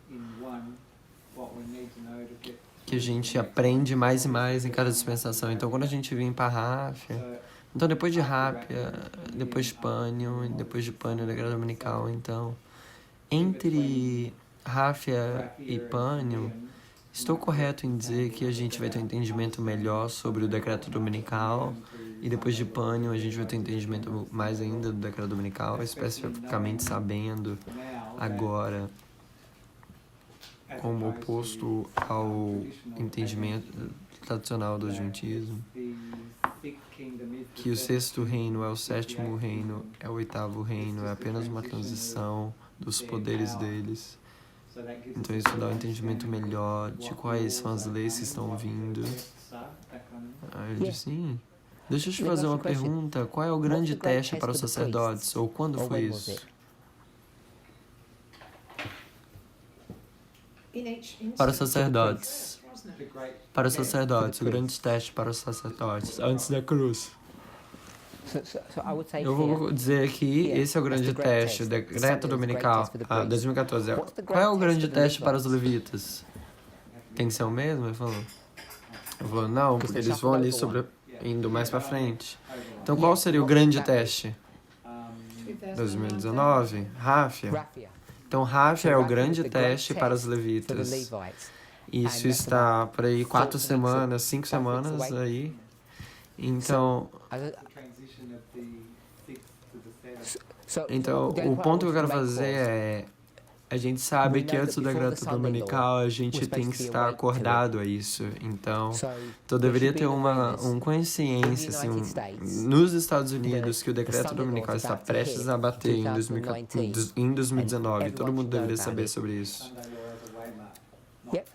que a gente aprende mais e mais em cada dispensação. Então, quando a gente vem para Ráfia, então depois de Ráfia, depois de Pânion, depois de Pânion, decreto dominical. Então, entre Ráfia e Pânion, estou correto em dizer que a gente vai ter um entendimento melhor sobre o decreto dominical, e depois de Pânion a gente vai ter um entendimento mais ainda do decreto dominical, especificamente sabendo agora, como oposto ao entendimento tradicional do adventismo, que o sexto reino é o sétimo reino, é o oitavo reino, é apenas uma transição dos poderes deles. Então isso dá um entendimento melhor de quais são as leis que estão vindo. Ele disse sim. Deixa eu te Let me fazer ask you uma a question. pergunta. Qual é o What's grande the great teste test para os for the sacerdotes? priests? Ou quando Or foi when was isso? it? In each Para os instance, sacerdotes. wasn't it? Para os sacerdotes. O grande teste para os sacerdotes. Antes da cruz. So I would say Eu here, vou dizer aqui, Yeah, esse é o that's grande the great teste, o test. The decreto Sunday was the great dominical, test for the priests. 2014. What's the Qual é o great grande test for the teste para os Levites? levitas? Tem que ser o mesmo? Ele falou. Eu falou, não, porque eles vão ali sobre, indo mais pra frente. Então qual seria o grande teste? 2019? Ráfia. Raphia. Então Ráfia é o Raphia grande is the great teste para os test for the levitas. Levites. Isso And that's está por aí 4 4 weeks semanas, 5 5 weeks semanas away. aí. Então, So o the only point ponto que eu I quero wanted to make fazer was, é... A gente sabe We que know antes do that before decreto the Sunday dominical a law, gente we're tem supposed que to be estar awake to it. acordado a isso. Então, So então there deveria should ter be an awareness consciência, assim, United States nos Estados Unidos que o the decreto Sunday law dominical is está about to prestes hit a bater em 2019, em 2019. and Todo everyone mundo should know deveria about saber it. sobre isso. Yep.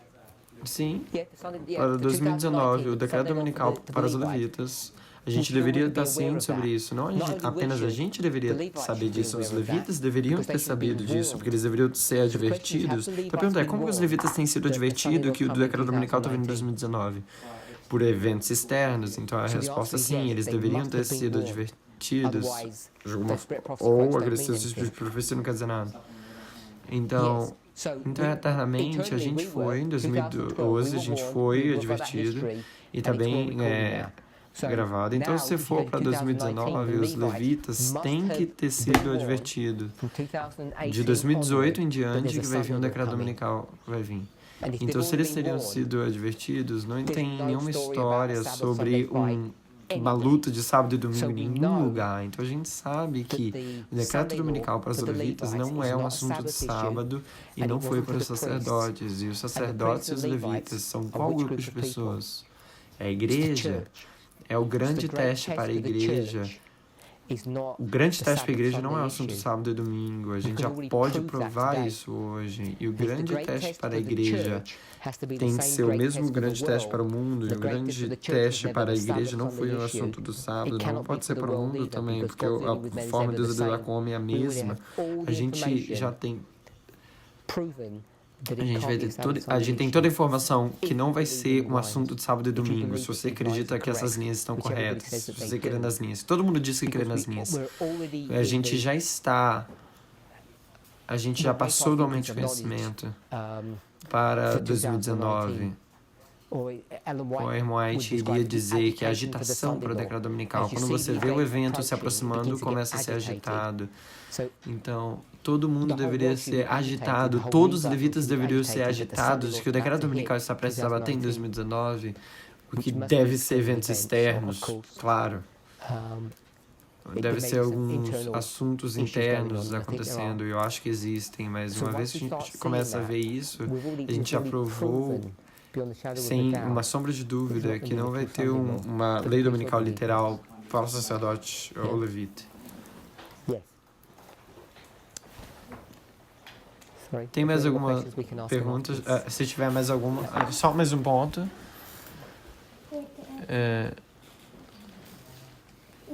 Sim, Yeah, the Sunday, yeah, para the 2019, 2019, o the decreto Sunday law dominical for the para os Levites. levitas. A gente should deveria already be estar aware ciente of sobre that. isso. Não Not only apenas a should gente the deveria Levites saber should be disso, os aware of that, levitas deveriam because ter they should be sabido disso, warned. porque eles deveriam ser So the question is, have advertidos. the Então a Levites pergunta é, been como que os warned levitas têm sido that the Sunday advertidos law que o come in decreto dominical está vindo em 2019? 2019? Por eventos externos. Então a So the resposta é answer is sim, yes, eles they deveriam must ter have been sido warned. advertidos. Otherwise, De alguma desperate prophecy ou quotes don't agressivos mean de anything. profecia não quer dizer nada. Então, Yes. So então eternamente a gente foi, em 2012 a gente foi advertido e está bem gravado. Então, se for para 2019, os levitas têm que ter sido advertidos. De 2018 em diante que vai vir um decreto dominical, vai vir. Então, se eles teriam sido advertidos, não tem nenhuma história sobre uma luta de sábado e domingo em nenhum lugar. Então, a gente sabe que o decreto dominical para os levitas não é um assunto de sábado e não foi para os sacerdotes. E os sacerdotes e os levitas são qual grupo de pessoas? É a igreja. É o grande teste para a igreja. O grande teste para a igreja não é o assunto sábado e domingo. A gente já pode provar isso hoje. E o grande teste para a igreja tem que ser o mesmo grande teste para o mundo. E o grande teste para a igreja não foi o assunto do sábado. Não pode ser para o mundo também, porque a forma de Deus lidar com o homem é a mesma. A gente já tem... A gente tem toda a informação que não vai ser um assunto de sábado e domingo, se você acredita que essas linhas estão corretas, se você crê nas linhas. Todo mundo diz que crê nas linhas. A gente já passou do aumento de conhecimento para 2019. O irmão White iria dizer que a agitação para o decreto dominical, quando você vê o evento se aproximando, começa a ser agitado. Então, todo mundo deveria ser agitado, todos os levitas deveriam ser agitados de que o decreto dominical está prestes a bater em 2019, o que deve ser eventos externos, claro. Deve ser alguns assuntos internos acontecendo, e eu acho que existem, mas uma vez que a gente começa a ver isso, a gente já provou, sem uma sombra de dúvida, que não vai ter uma lei dominical literal para o sacerdote ou levita. Tem mais alguma pergunta? Se tiver mais alguma, só mais um ponto.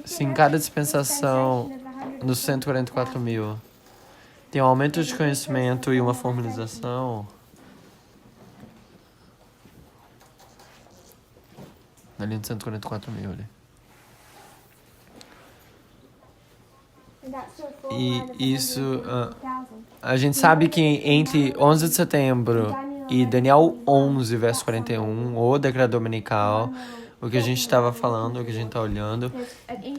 Se em cada dispensação nos 144 mil tem um aumento de conhecimento e uma formalização, na linha de 144 mil ali. E isso, a gente sabe que entre 11 de setembro e Daniel 11, verso 41, o decreto dominical, o que a gente estava falando, o que a gente está olhando,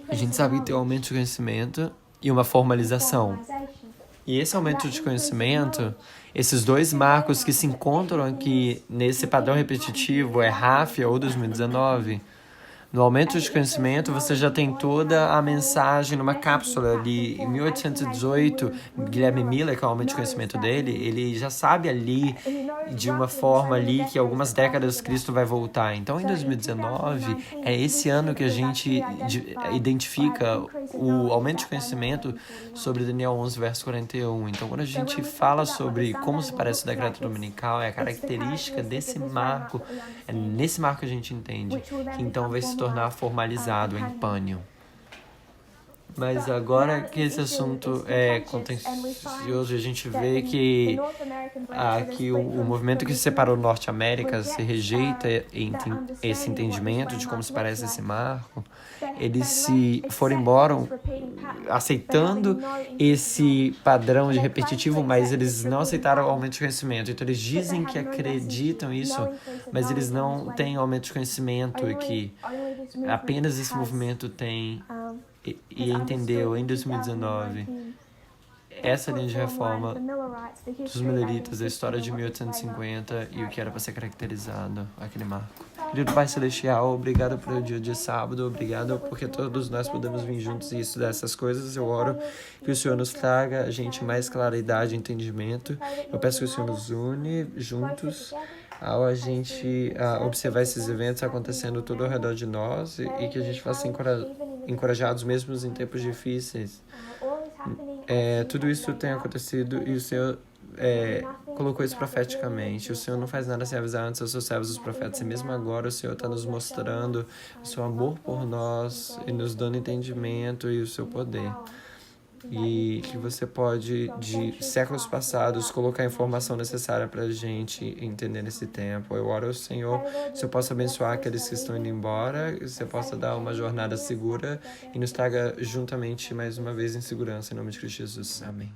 a gente sabe que tem um aumento de conhecimento e uma formalização. E esse aumento de conhecimento, esses dois marcos que se encontram aqui nesse padrão repetitivo, é Ráfia ou 2019, no aumento de conhecimento, você já tem toda a mensagem numa cápsula ali. Em 1818, Guilherme Miller, que é o aumento de conhecimento dele, ele já sabe ali, de uma forma ali, que algumas décadas Cristo vai voltar. Então, em 2019, é esse ano que a gente identifica o aumento de conhecimento sobre Daniel 11, verso 41. Então, quando a gente fala sobre como se parece o decreto dominical, é a característica desse marco, é nesse marco que a gente entende. Que então vai ser se tornar formalizado em pânio. Mas agora que esse assunto é contencioso, a gente vê que aqui o movimento que separou Norte América se rejeita esse entendimento de como se parece esse marco. Eles se foram embora aceitando esse padrão de repetitivo, mas eles não aceitaram o aumento de conhecimento. Então eles dizem que acreditam isso, mas eles não têm aumento de conhecimento e que apenas esse movimento tem e entendeu em 2019 essa linha de reforma dos Milleritas, a história de 1850 e o que era para ser caracterizado aquele marco. Querido Pai Celestial, obrigado pelo dia de sábado, obrigado porque todos nós podemos vir juntos e estudar essas coisas. Eu oro que o Senhor nos traga a gente mais claridade e entendimento. Eu peço que o Senhor nos une juntos ao a gente observar esses eventos acontecendo tudo ao redor de nós e que a gente faça encorajados mesmo em tempos difíceis. Tudo isso tem acontecido e o Senhor colocou isso profeticamente. O Senhor não faz nada sem avisar antes aos seus servos, os profetas. E mesmo agora o Senhor está nos mostrando o seu amor por nós e nos dando entendimento e o seu poder. E que você pode, de séculos passados, colocar a informação necessária para a gente entender nesse tempo. Eu oro ao Senhor, se eu possa abençoar aqueles que estão indo embora, que você possa dar uma jornada segura e nos traga juntamente mais uma vez em segurança, em nome de Cristo Jesus. Amém.